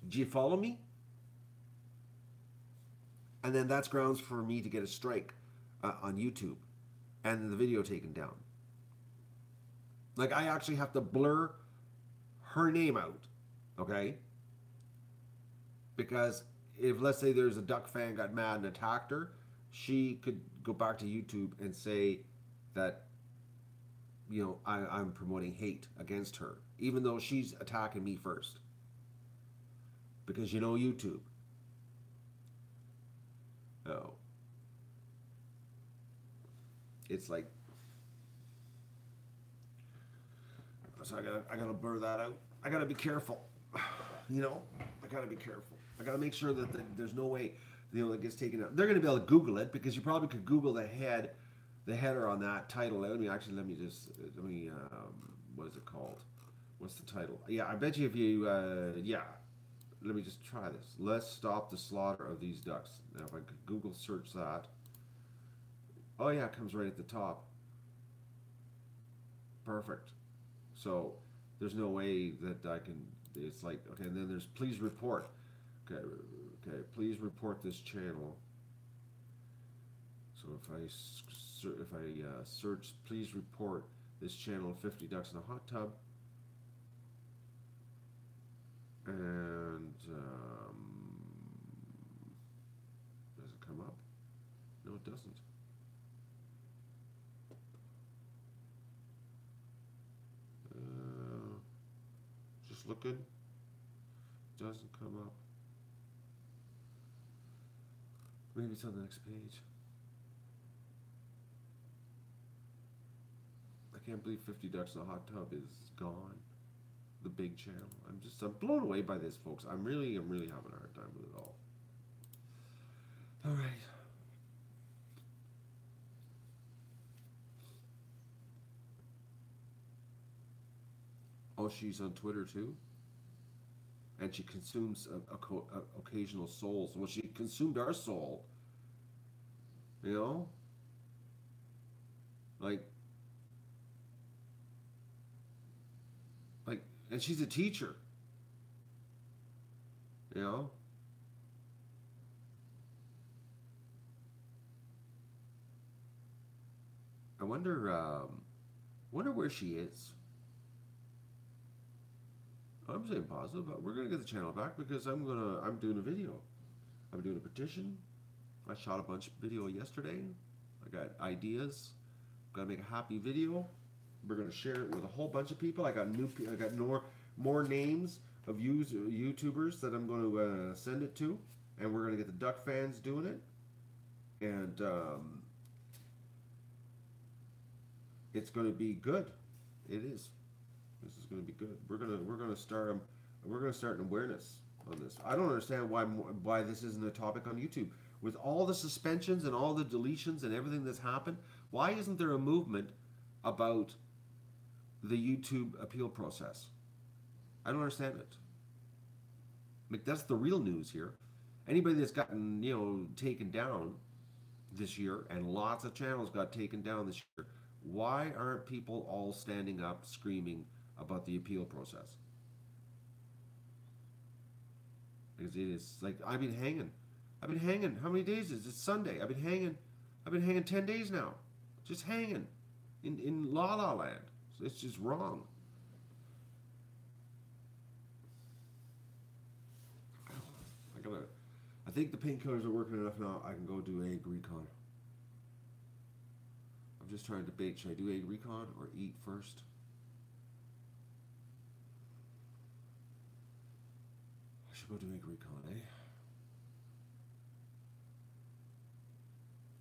Do you follow me? And then that's grounds for me to get a strike on YouTube and the video taken down. Like, I actually have to blur her name out, okay? Because if, let's say, there's a duck fan got mad and attacked her, she could go back to YouTube and say that, you know, I'm promoting hate against her, even though she's attacking me first. Because you know YouTube. Oh. It's like, so I gotta blur that out. I gotta be careful. You know, I gotta be careful. I gotta make sure that there's no way, you know, that gets taken out. They're gonna be able to Google it because you probably could Google the header on that title. Let me what is it called? What's the title? Yeah, I bet you if you yeah. Let me just try this. Let's stop the slaughter of these ducks. Now, if I could Google search that. Oh yeah, it comes right at the top. Perfect. So there's no way that I can. It's like, okay, and then there's please report. Okay, okay. Please report this channel. So if I search, please report this channel, 50 ducks in a hot tub, and does it come up? No, it doesn't. Just looking. Doesn't come up. Maybe it's on the next page. I can't believe 50 ducks in a hot tub is gone. The big channel. I'm blown away by this, folks. I'm really having a hard time with it all. All right. Oh, she's on Twitter too? And she consumes occasional souls. Well, she consumed our soul. You know? Like, and she's a teacher. You know? I wonder where she is. I'm saying positive, but we're gonna get the channel back because I'm doing a video. I'm doing a petition. I shot a bunch of video yesterday. I got ideas. Gotta make a happy video. We're gonna share it with a whole bunch of people. I got more names of YouTubers that I'm going to send it to, and we're gonna get the duck fans doing it, and it's gonna be good. It is. This is going to be good. We're gonna start an awareness on this. I don't understand why this isn't a topic on YouTube. With all the suspensions and all the deletions and everything that's happened, why isn't there a movement about the YouTube appeal process? I don't understand it. Like, that's the real news here. Anybody that's gotten taken down this year, and lots of channels got taken down this year, why aren't people all standing up screaming about the appeal process? Because it is like, I've been hanging. How many days is it? It's Sunday. I've been hanging 10 days now. Just hanging in La La Land. It's just wrong. I think the painkillers are working enough now. I can go do egg recon. I'm just trying to debate, should I do egg recon or eat first? I should go do egg recon, eh?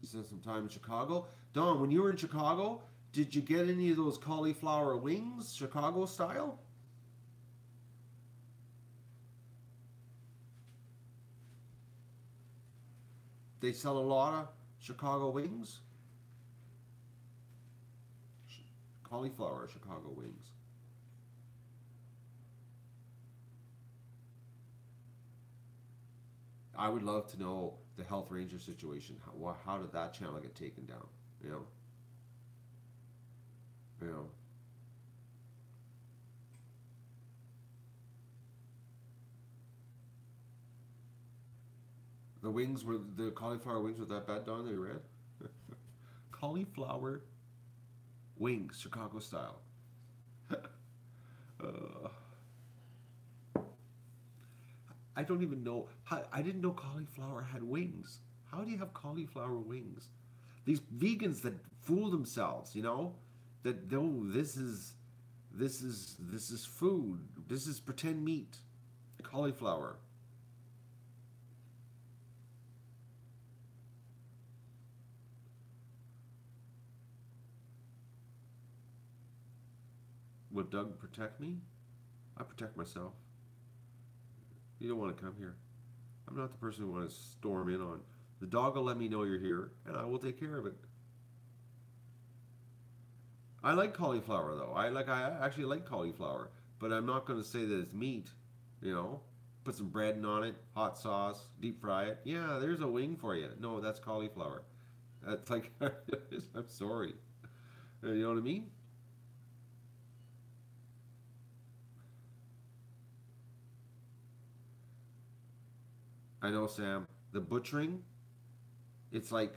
You spent some time in Chicago. Don, when you were in Chicago, did you get any of those cauliflower wings, Chicago style? They sell a lot of Chicago wings. Cauliflower Chicago wings. I would love to know the health ranger situation. How did that channel get taken down? You know? You know? The cauliflower wings were that bad, Don? They red? Cauliflower wings, Chicago style. I don't even know. I didn't know cauliflower had wings. How do you have cauliflower wings? These vegans that fool themselves, that this is food. This is pretend meat. Cauliflower. Would Doug protect me? I protect myself. You don't want to come here. I'm not the person who wants to storm in on. The dog will let me know you're here, and I will take care of it. I like cauliflower, though. I actually like cauliflower, but I'm not going to say that it's meat. Put some bread on it, hot sauce, deep fry it. Yeah, there's a wing for you. No, that's cauliflower. That's like, I'm sorry. You know what I mean? I know, Sam. The butchering, it's like,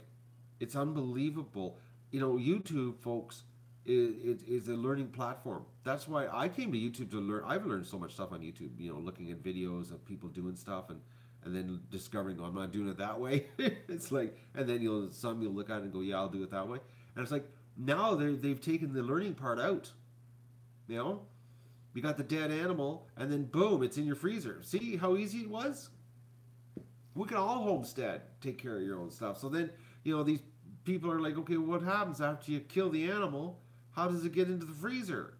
it's unbelievable. You know, YouTube, folks, is a learning platform. That's why I came to YouTube to learn. I've learned so much stuff on YouTube. You know, looking at videos of people doing stuff and then discovering, oh, I'm not doing it that way. It's like, and then you'll look at it and go, yeah, I'll do it that way. And it's like now they've taken the learning part out. You know, you got the dead animal, and then boom, it's in your freezer. See how easy it was? We can all homestead, take care of your own stuff. So then, you know, these people are like, okay, what happens after you kill the animal? How does it get into the freezer?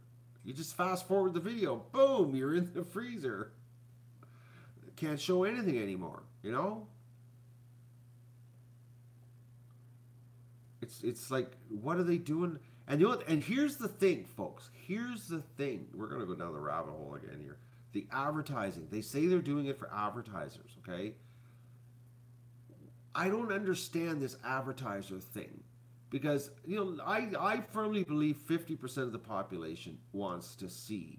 You just fast forward the video, boom, you're in the freezer. Can't show anything anymore, you know? It's like, what are they doing? And you know, and here's the thing, folks. Here's the thing. We're gonna go down the rabbit hole again here. The advertising. They say they're doing it for advertisers, okay? I don't understand this advertiser thing because, you know, I firmly believe 50% of the population wants to see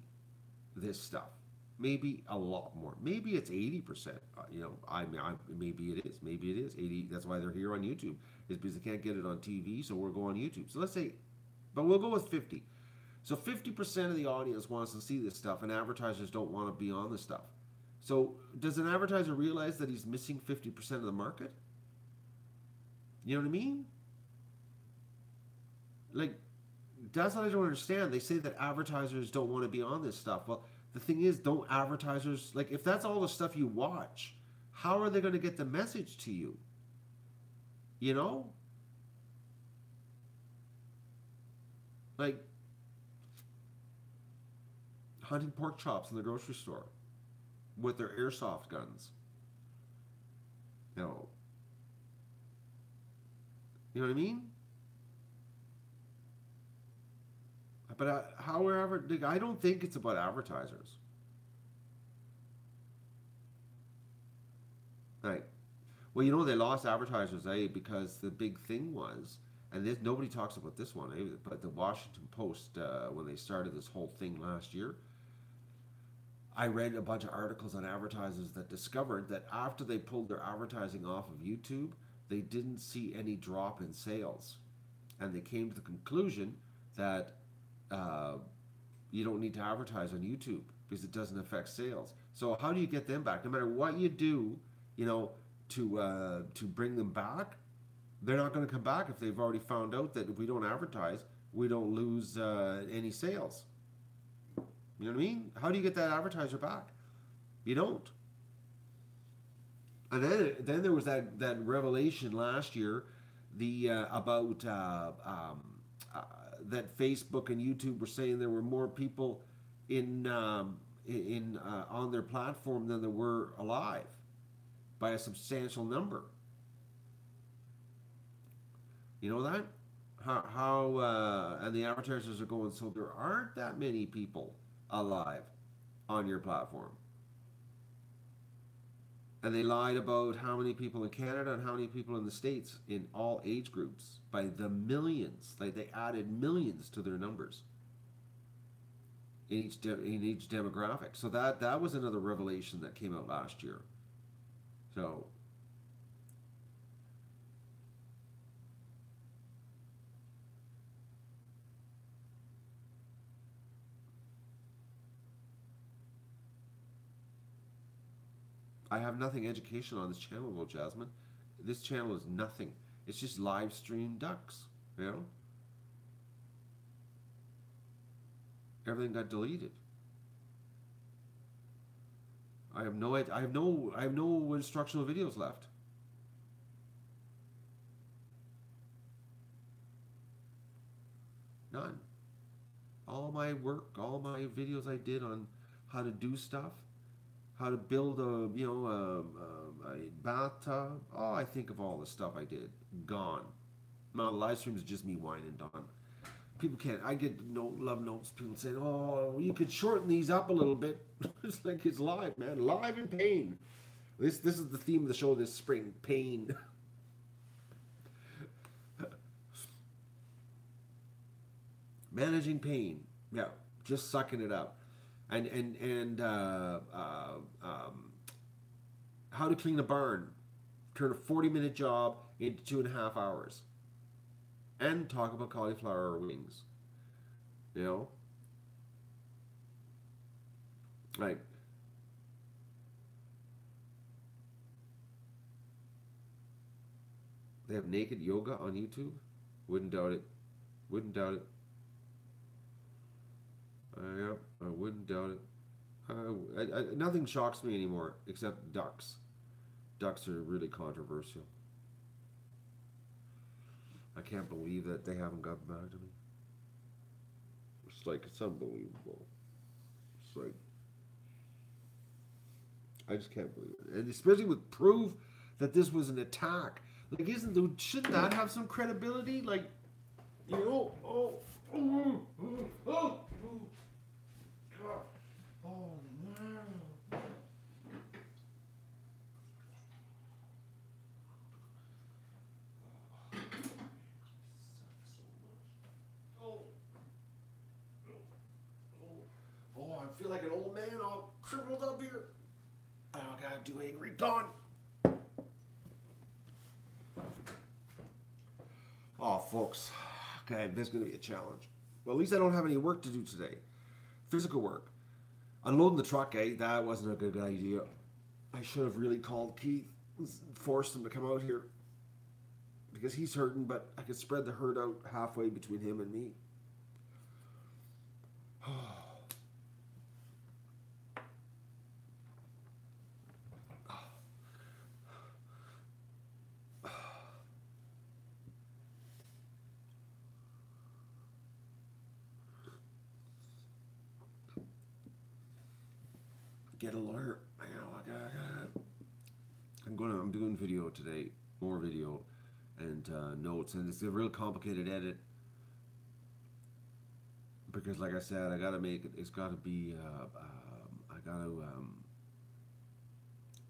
this stuff. Maybe a lot more. Maybe it's 80%. You know, maybe it is. Maybe it is 80. That's why they're here on YouTube. Is because they can't get it on TV, so we'll go on YouTube. So let's say, but we'll go with 50. So 50% of the audience wants to see this stuff, and advertisers don't want to be on this stuff. So does an advertiser realize that he's missing 50% of the market? You know what I mean? Like, that's what I don't understand. They say that advertisers don't want to be on this stuff. Well, the thing is, don't advertisers, like, if that's all the stuff you watch, how are they going to get the message to you? You know? Like, hunting pork chops in the grocery store with their airsoft guns. You know? You know what I mean? But however, I don't think it's about advertisers. Right. Well, you know, they lost advertisers, because the big thing was, and nobody talks about this one, but the Washington Post, when they started this whole thing last year, I read a bunch of articles on advertisers that discovered that after they pulled their advertising off of YouTube, they didn't see any drop in sales. And they came to the conclusion that you don't need to advertise on YouTube because it doesn't affect sales. So how do you get them back? No matter what you do, you know, to bring them back, they're not going to come back if they've already found out that if we don't advertise, we don't lose any sales. You know what I mean? How do you get that advertiser back? You don't. And then there was that revelation last year, about that Facebook and YouTube were saying there were more people in on their platform than there were alive by a substantial number. You know that? How and the advertisers are going, so there aren't that many people alive on your platform. And they lied about how many people in Canada and how many people in the States in all age groups by the millions. Like, they added millions to their numbers in each demographic. So that was another revelation that came out last year. So I have nothing educational on this channel, though, Jasmine. This channel is nothing. It's just live stream ducks, you know? Everything got deleted. I have no instructional videos left. None. All my work, all my videos I did on how to do stuff, how to build a bathtub. Oh, I think of all the stuff I did. Gone. My live stream is just me whining, Don. People can't. I get love notes. People saying, "Oh, you could shorten these up a little bit." It's like it's live, man. Live in pain. This is the theme of the show this spring. Pain. Managing pain. Yeah, just sucking it up. And how to clean a barn, turn a 40-minute job into 2.5 hours, and talk about cauliflower wings. You know, like they have naked yoga on YouTube. Wouldn't doubt it. Wouldn't doubt it. Yeah, I wouldn't doubt it. Nothing shocks me anymore except ducks. Ducks are really controversial. I can't believe that they haven't gotten back to me. It's like, it's unbelievable. It's like, I just can't believe it. And especially with proof that this was an attack. Like, shouldn't that have some credibility? Like, you know, God. Oh, man. Oh, I feel like an old man all shriveled up here. I got too angry. Gone. Oh, folks. Okay, this is going to be a challenge. Well, at least I don't have any work to do today. Physical work. Unloading the truck, that wasn't a good idea. I should have really called Keith, forced him to come out here. Because he's hurting, but I could spread the hurt out halfway between him and me. Get a lawyer. I'm doing video today, more video, and notes, and it's a real complicated edit because, like I said, I gotta make it. It's gotta be.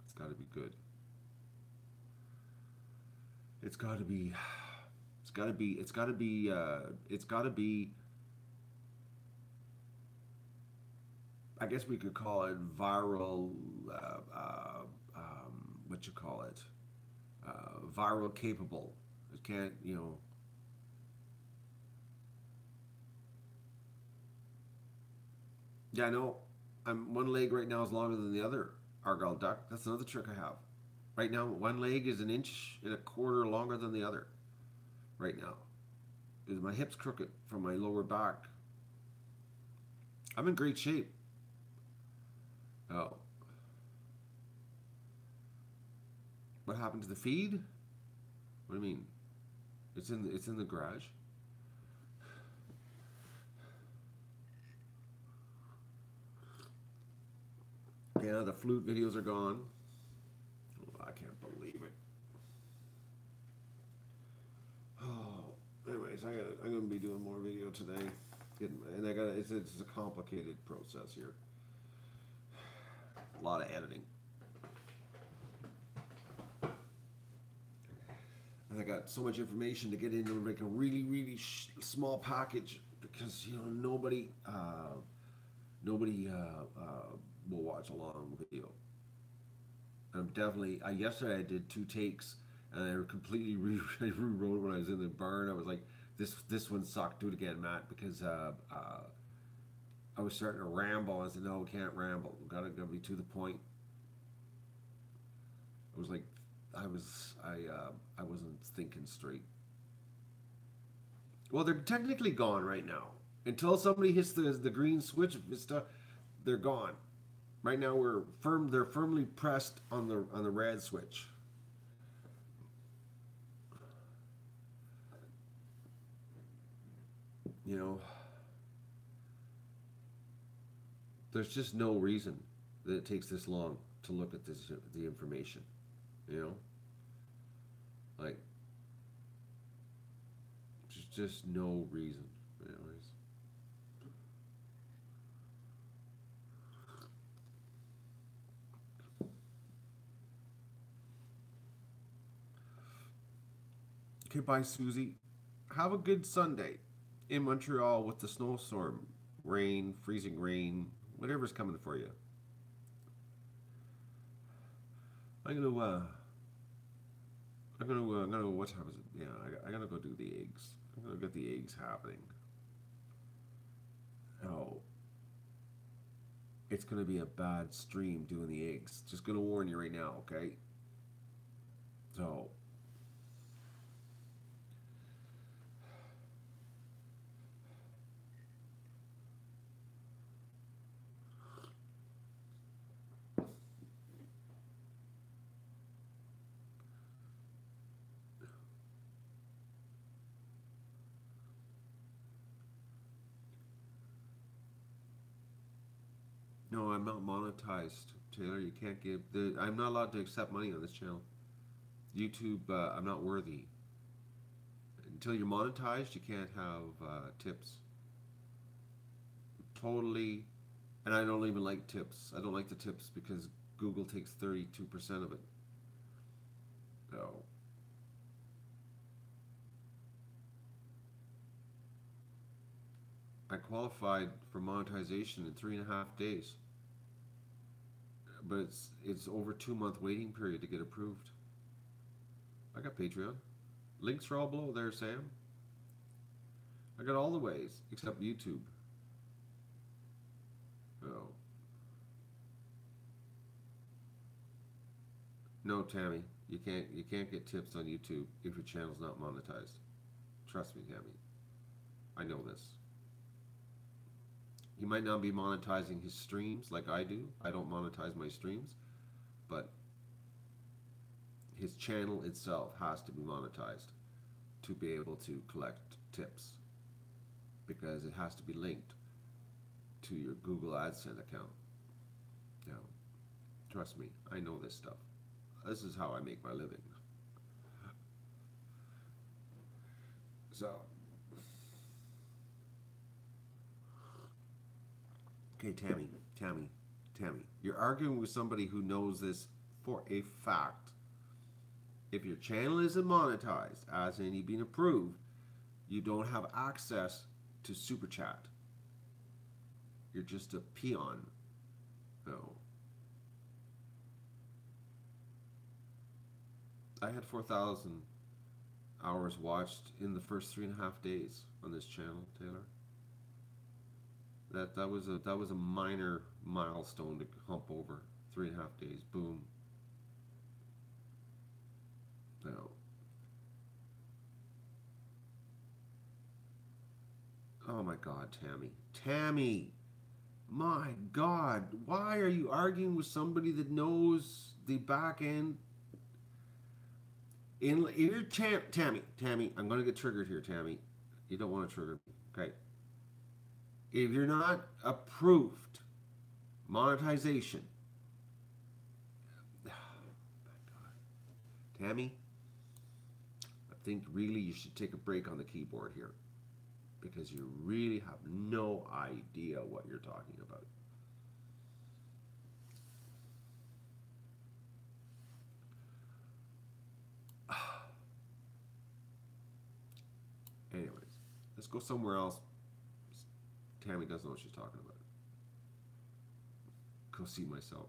It's gotta be good. It's gotta be. It's gotta be. It's gotta be. It's gotta be. I guess we could call it viral, what you call it, viral capable. It can't, you know. Yeah, I know. I'm one leg right now is longer than the other. Argyle duck. That's another trick I have. Right now, one leg is 1.25 inches longer than the other. Right now, because my hip's crooked from my lower back. I'm in great shape. Oh. What happened to the feed? What do you mean? It's in the garage. Yeah, the flute videos are gone. Oh, I can't believe it. Oh, anyways, I'm gonna be doing more video today, and it's a complicated process here. A lot of editing. And I got so much information to get into like a really, really small package because, you know, nobody will watch a long video. I'm definitely, yesterday I did 2 takes and I completely rewrote when I was in the barn. I was like, this one sucked. Do it again, Matt, because I was starting to ramble. I said, no, we can't ramble. We gotta be to the point. I was like, I wasn't thinking straight. Well, they're technically gone right now. Until somebody hits the green switch, they're gone. Right now they're firmly pressed on the red switch. You know, there's just no reason that it takes this long to look at the information. You know, like there's just no reason. Anyways. Okay, bye, Susie. Have a good Sunday in Montreal with the snowstorm, rain, freezing rain, whatever's coming for you. I'm gonna what time is it? Yeah, I gotta go do the eggs. I'm gonna get the eggs happening. Oh, it's gonna be a bad stream doing the eggs. Just gonna warn you right now, okay? So, no, I'm not monetized, Taylor. You can't give the. I'm not allowed to accept money on this channel. YouTube, I'm not worthy. Until you're monetized, you can't have tips. Totally, and I don't even like tips. I don't like the tips because Google takes 32% of it. So, I qualified for monetization in 3.5 days, but it's over 2 month waiting period to get approved. I got Patreon. Links are all below there, Sam. I got all the ways except YouTube. Oh. No, Tammy, you can't get tips on YouTube if your channel's not monetized. Trust me, Tammy. I know this. He might not be monetizing his streams like I do. I don't monetize my streams, but his channel itself has to be monetized to be able to collect tips, because it has to be linked to your Google AdSense account. Now, trust me, I know this stuff. This is how I make my living. So, okay, Tammy, you're arguing with somebody who knows this for a fact. If your channel isn't monetized, as in being approved, you don't have access to Super Chat. You're just a peon. No. I had 4,000 hours watched in the first 3.5 days on this channel, Taylor. That was a minor milestone to hump over. 3.5 days, boom. No. Oh my God, Tammy, my God, why are you arguing with somebody that knows the back end? In your Tammy, I'm going to get triggered here, Tammy. You don't want to trigger me, okay? If you're not approved, monetization. Oh my God, Tammy, I think really you should take a break on the keyboard here, because you really have no idea what you're talking about. Anyways, let's go somewhere else. Tammy doesn't know what she's talking about. Go see myself.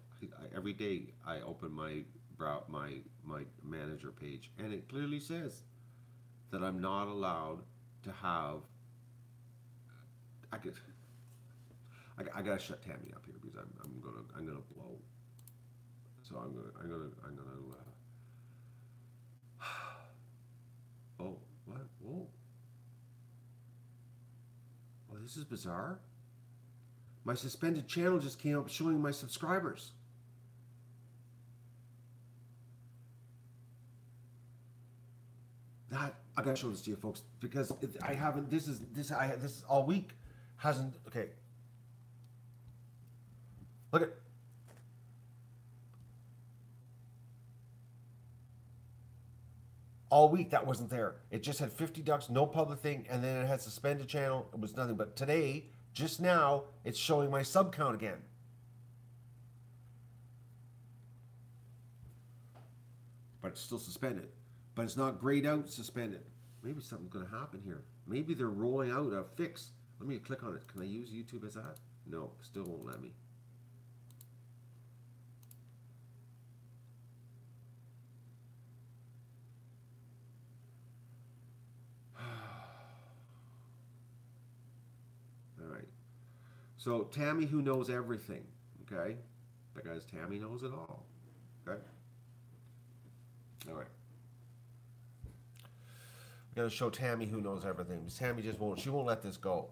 Every day I open my manager page, and it clearly says that I'm not allowed to have. I gotta shut Tammy up here because I'm gonna blow. So I'm gonna. Oh, what? Whoa. Oh, this is bizarre. My suspended channel just came up showing my subscribers. That I gotta show this to you, folks, because I haven't. This is all week hasn't. Okay. Look at. All week that wasn't there. It just had 50 ducks, no public thing, and then it had suspended channel. It was nothing. But today, just now, it's showing my sub count again. But it's still suspended. But it's not grayed out suspended. Maybe something's going to happen here. Maybe they're rolling out a fix. Let me click on it. Can I use YouTube as that? No, still won't let me. So Tammy who knows everything, okay? Because Tammy knows it all, okay? All right. We're gonna show Tammy who knows everything. Tammy just won't. She won't let this go,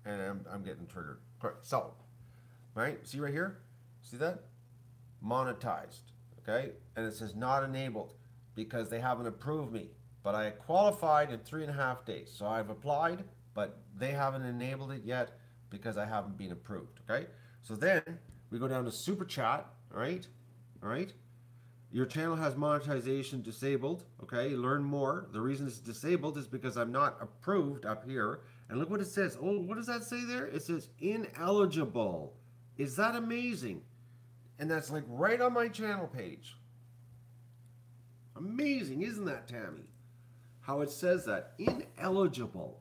and I'm getting triggered. So, right? See right here? See that? Monetized, okay? And it says not enabled because they haven't approved me. But I qualified in 3.5 days. So I've applied, but they haven't enabled it yet because I haven't been approved, okay? So then we go down to super chat, all right? All right? Your channel has monetization disabled, okay? Learn more. The reason it's disabled is because I'm not approved up here. And look what it says. Oh, what does that say there? It says ineligible. Is that amazing? And that's like right on my channel page. Amazing, isn't that, Tammy? How it says that. Ineligible.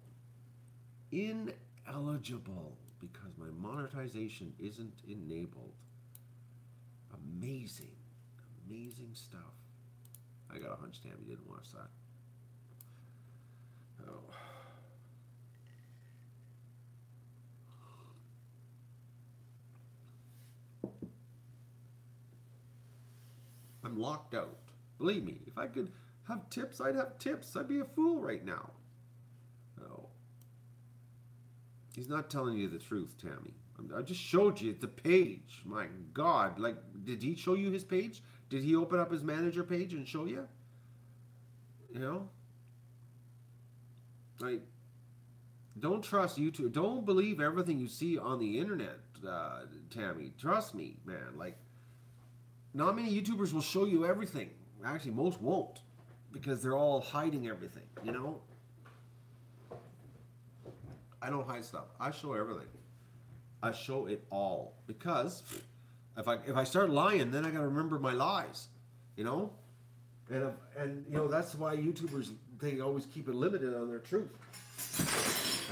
Ineligible. Because my monetization isn't enabled. Amazing. Amazing stuff. I got a hunch Tammy didn't watch that. Oh. I'm locked out. Believe me, if I could have tips, I'd have tips. I'd be a fool right now. No. He's not telling you the truth, Tammy. I just showed you the page. My God. Like, did he show you his page? Did he open up his manager page and show you? You know? Like, don't trust YouTube. Don't believe everything you see on the internet, Tammy. Trust me, man. Like, not many YouTubers will show you everything. Actually, most won't. Because they're all hiding everything, you know? I don't hide stuff. I show everything. I show it all. Because if I start lying, then I got to remember my lies, you know? And you know, that's why YouTubers, they always keep it limited on their truth.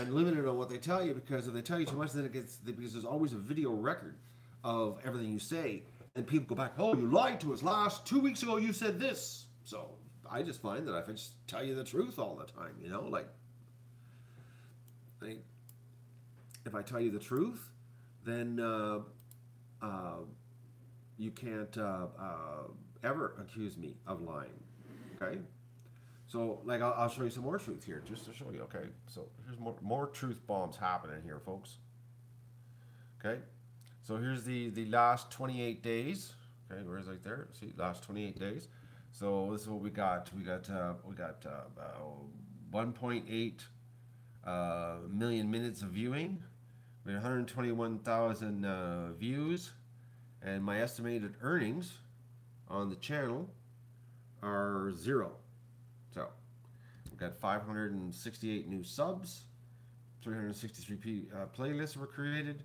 And limited on what they tell you, because if they tell you too much, then it gets, because there's always a video record of everything you say. And people go back, oh, you lied to us 2 weeks ago, you said this. So I just find that I can just tell you the truth all the time, you know? Like, if I tell you the truth, then you can't ever accuse me of lying, okay? So, like, I'll show you some more truth here, just to show you, okay? So, here's more truth bombs happening here, folks. Okay? So, here's the last 28 days. Okay, where is it there? See, last 28 days. So, this is what we got. We got 1.8 million minutes of viewing. We had 121,000 views. And my estimated earnings on the channel are 0. So, we've got 568 new subs, 363 playlists were created.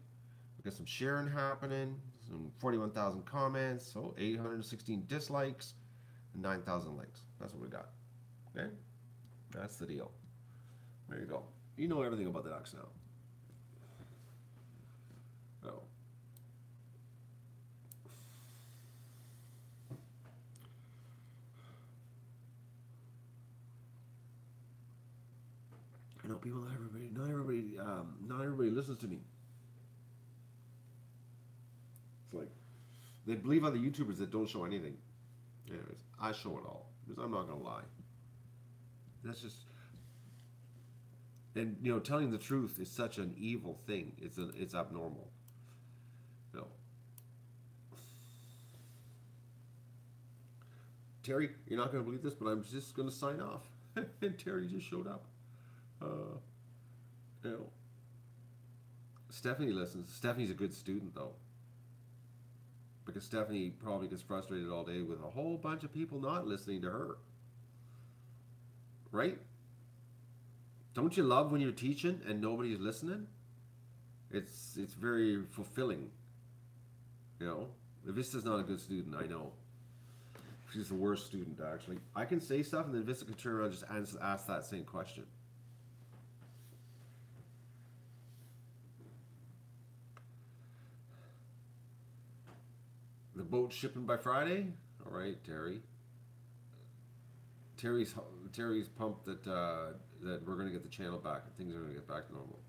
We got some sharing happening, some 41,000 comments, so 816 dislikes, and 9,000 likes. That's what we got. Okay? That's the deal. There you go. You know everything about the ducks now. Oh. I know people, not everybody listens to me. It's like, they believe other YouTubers that don't show anything. Anyways, I show it all, because I'm not going to lie. That's just, and you know, telling the truth is such an evil thing. It's abnormal. No. Terry, you're not going to believe this, but I'm just going to sign off. And Terry just showed up. You know, Stephanie listens. Stephanie's a good student, though, because Stephanie probably gets frustrated all day with a whole bunch of people not listening to her. Right? Don't you love when you're teaching and nobody's listening? It's very fulfilling. You know, Vista's not a good student, I know. She's the worst student, actually. I can say stuff and then Vista can turn around and just ask that same question. The boat shipping by Friday? All right, Terry. Terry's pumped that that we're going to get the channel back and things are going to get back to normal.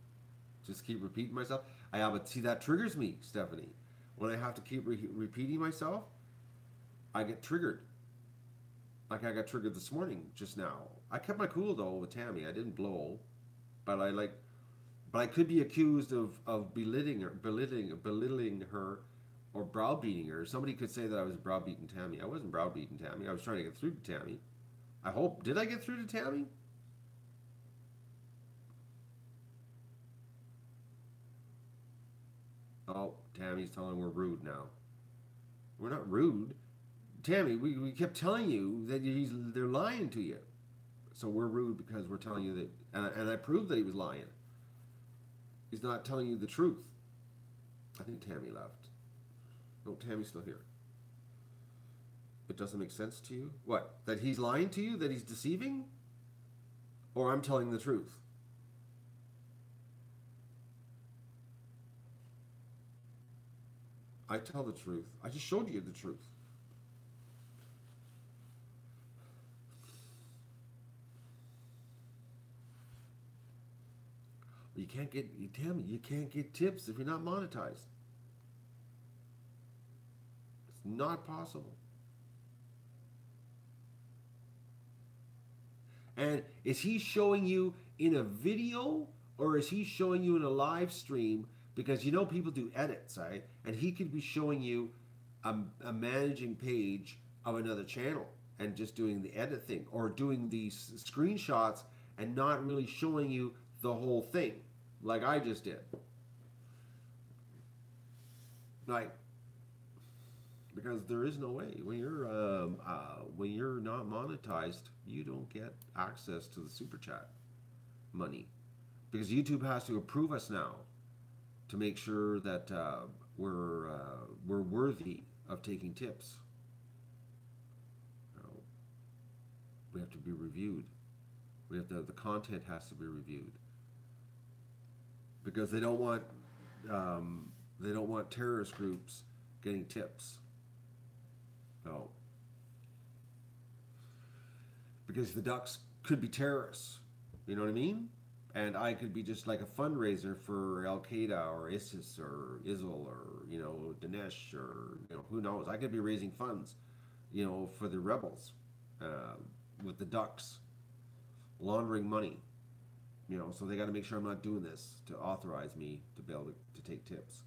Just keep repeating myself. But see, that triggers me, Stephanie. When I have to keep repeating myself, I get triggered. Like I got triggered this morning, just now. I kept my cool though with Tammy. I didn't blow, but I could be accused of belittling her, or browbeating her. Somebody could say that I was browbeating Tammy. I wasn't browbeating Tammy. I was trying to get through to Tammy. I hope. Did I get through to Tammy? Oh, Tammy's telling we're rude now. We're not rude. Tammy, we kept telling you that they're lying to you. So we're rude because we're telling you that, and I proved that he was lying. He's not telling you the truth. I think Tammy left. No, Tammy's still here. It doesn't make sense to you? What? That he's lying to you? That he's deceiving? Or I'm telling the truth? I tell the truth. I just showed you the truth. You can't get, Tammy, you can't get tips if you're not monetized. It's not possible. And is he showing you in a video, or is he showing you in a live stream? Because you know people do edits, right? And he could be showing you a managing page of another channel and just doing the edit thing, or doing these screenshots and not really showing you the whole thing, like I just did. Like, because there is no way when you're not monetized, you don't get access to the super chat money, because YouTube has to approve us now to make sure that we're worthy of taking tips. You know, we have to be reviewed. We have to, the content has to be reviewed, because they don't want terrorist groups getting tips. No, because the ducks could be terrorists. You know what I mean? And I could be just like a fundraiser for Al Qaeda or ISIS or ISIL or, you know, Daesh, or, you know, who knows? I could be raising funds, you know, for the rebels, with the ducks, laundering money, you know. So they got to make sure I'm not doing this to authorize me to be able to take tips,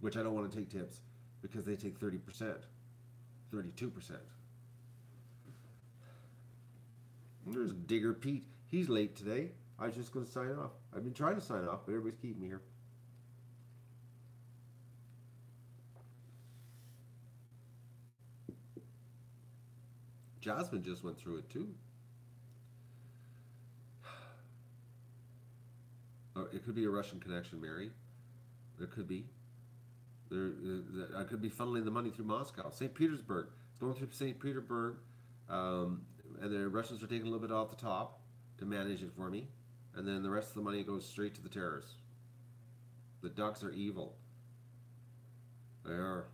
which I don't want to take tips because they take 30%, 32%. There's Digger Pete. He's late today. I was just going to sign off. I've been trying to sign off, but everybody's keeping me here. Jasmine just went through it too. Or it could be a Russian connection, Mary. There could be. I could be funneling the money through Moscow. St. Petersburg. It's going through St. Petersburg. And the Russians are taking a little bit off the top to manage it for me. And then the rest of the money goes straight to the terrorists. The ducks are evil. They are.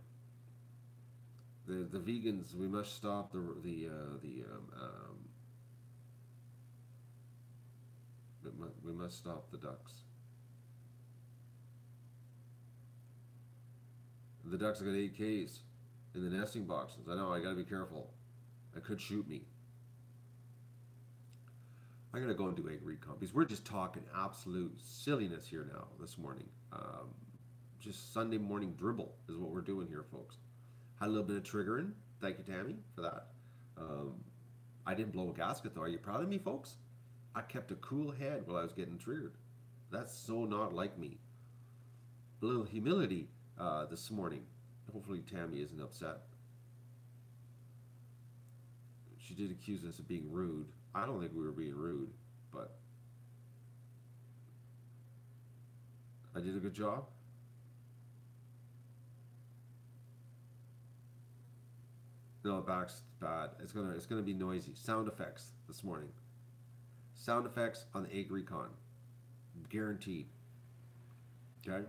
The vegans. We must stop we must stop the ducks. The ducks have got 8Ks in the nesting boxes. I know. I got to be careful. It could shoot me. I'm going to go and do egg recon, because we're just talking absolute silliness here now this morning. Just Sunday morning dribble is what we're doing here, folks. Had a little bit of triggering. Thank you, Tammy, for that. I didn't blow a gasket, though. Are you proud of me, folks? I kept a cool head while I was getting triggered. That's so not like me. A little humility this morning. Hopefully Tammy isn't upset. She did accuse us of being rude. I don't think we were being rude, but I did a good job. No, back's bad. It's gonna be noisy. Sound effects this morning. Sound effects on the egg recon. Guaranteed. Okay?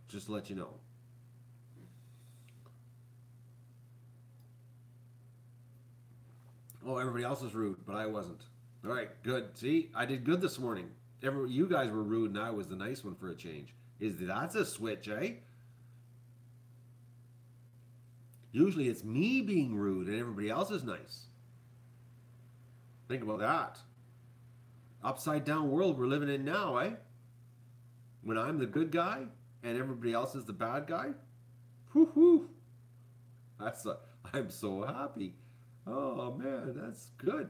Just to let you know. Oh, everybody else was rude, but I wasn't. All right, good. See, I did good this morning. You guys were rude and I was the nice one for a change. That's a switch, eh? Usually it's me being rude and everybody else is nice. Think about that. Upside down world we're living in now, eh? When I'm the good guy and everybody else is the bad guy. Whoo-hoo. I'm so happy. Oh man, that's good.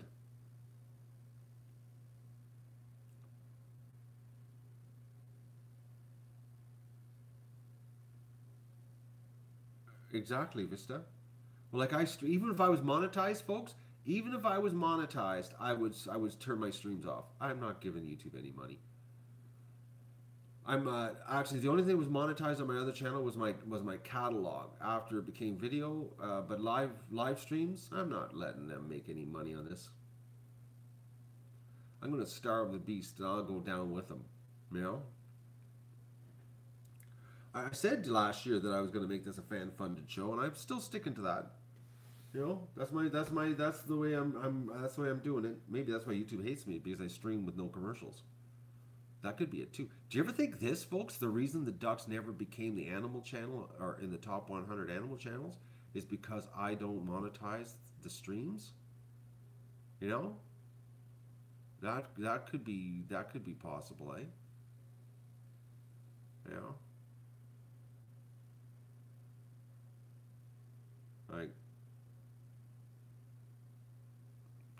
Exactly, Vista. Well, even if I was monetized, folks, even if I was monetized, I would turn my streams off. I'm not giving YouTube any money. I'm actually the only thing that was monetized on my other channel was my catalog after it became video. But live streams, I'm not letting them make any money on this. I'm gonna starve the beast and I'll go down with them. You know. I said last year that I was gonna make this a fan-funded show, and I'm still sticking to that. You know, that's the way I'm doing it. Maybe that's why YouTube hates me, because I stream with no commercials. That could be it too. Do you ever think this, folks? The reason the Ducks never became the animal channel or in the top 100 animal channels is because I don't monetize the streams. You know, that could be possible, eh? You know, like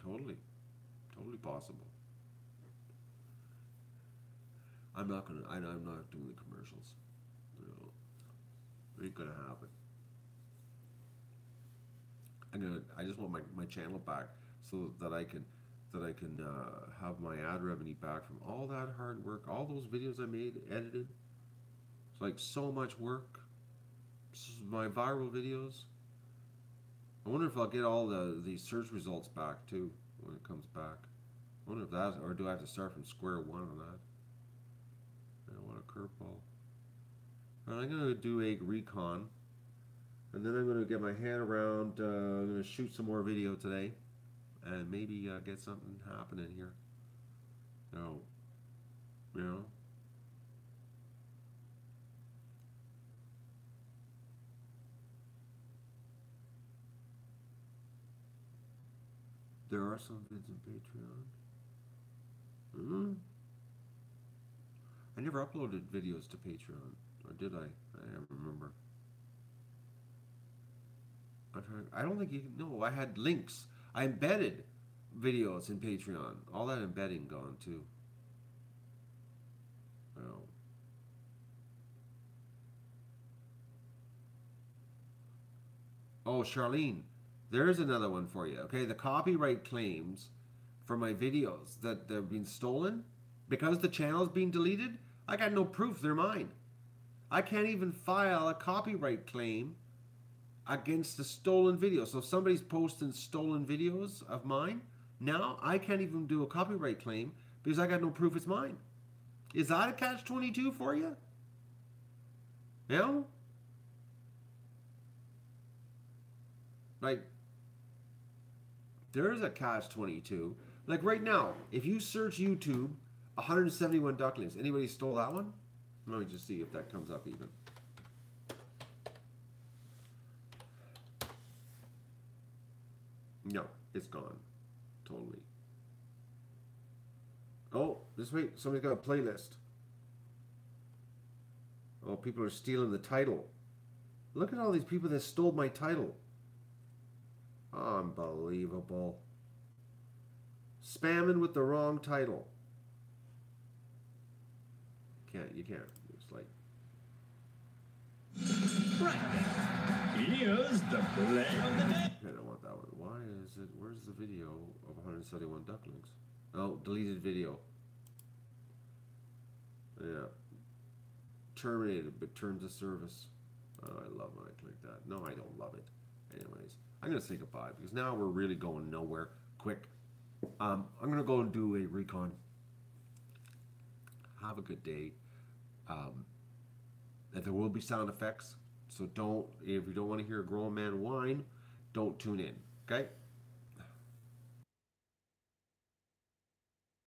totally possible. I'm not doing the commercials. You know, it ain't gonna happen. I just want my channel back so that I can have my ad revenue back from all that hard work, all those videos I made, edited. It's like so much work. My viral videos. I wonder if I'll get all the search results back too when it comes back. I wonder if that, or do I have to start from square one on that? I don't want a curveball. I'm gonna do a recon, and then I'm gonna get my head around. I'm gonna shoot some more video today, and maybe get something happening here. You know. There are some vids in Patreon. I never uploaded videos to Patreon, or did I? I don't remember. I don't think you can. No, I had links. I embedded videos in Patreon. All that embedding gone too. Well. Oh, Charlene, there's another one for you. Okay, the copyright claims for my videos that they've been stolen because the channel's been deleted. I got no proof they're mine. I can't even file a copyright claim against a stolen video. So if somebody's posting stolen videos of mine, now I can't even do a copyright claim because I got no proof it's mine. Is that a catch-22 for you? You know? Like, there is a catch-22. Like right now, if you search YouTube, 171 ducklings. Anybody stole that one? Let me just see if that comes up even. No, it's gone. Totally. Oh, just wait. Somebody's got a playlist. Oh, people are stealing the title. Look at all these people that stole my title. Unbelievable. Spamming with the wrong title. You can't. It's like. Right. Here's the play of the day. I don't want that one. Why is it? Where's the video of 171 ducklings? Oh, deleted video. Yeah. Terminated, but terms of service. Oh, I love when I click that. No, I don't love it. Anyways, I'm going to say goodbye because now we're really going nowhere quick. I'm going to go and do a recon. Have a good day. There will be sound effects, so if you don't want to hear a grown man whine, don't tune in. Okay?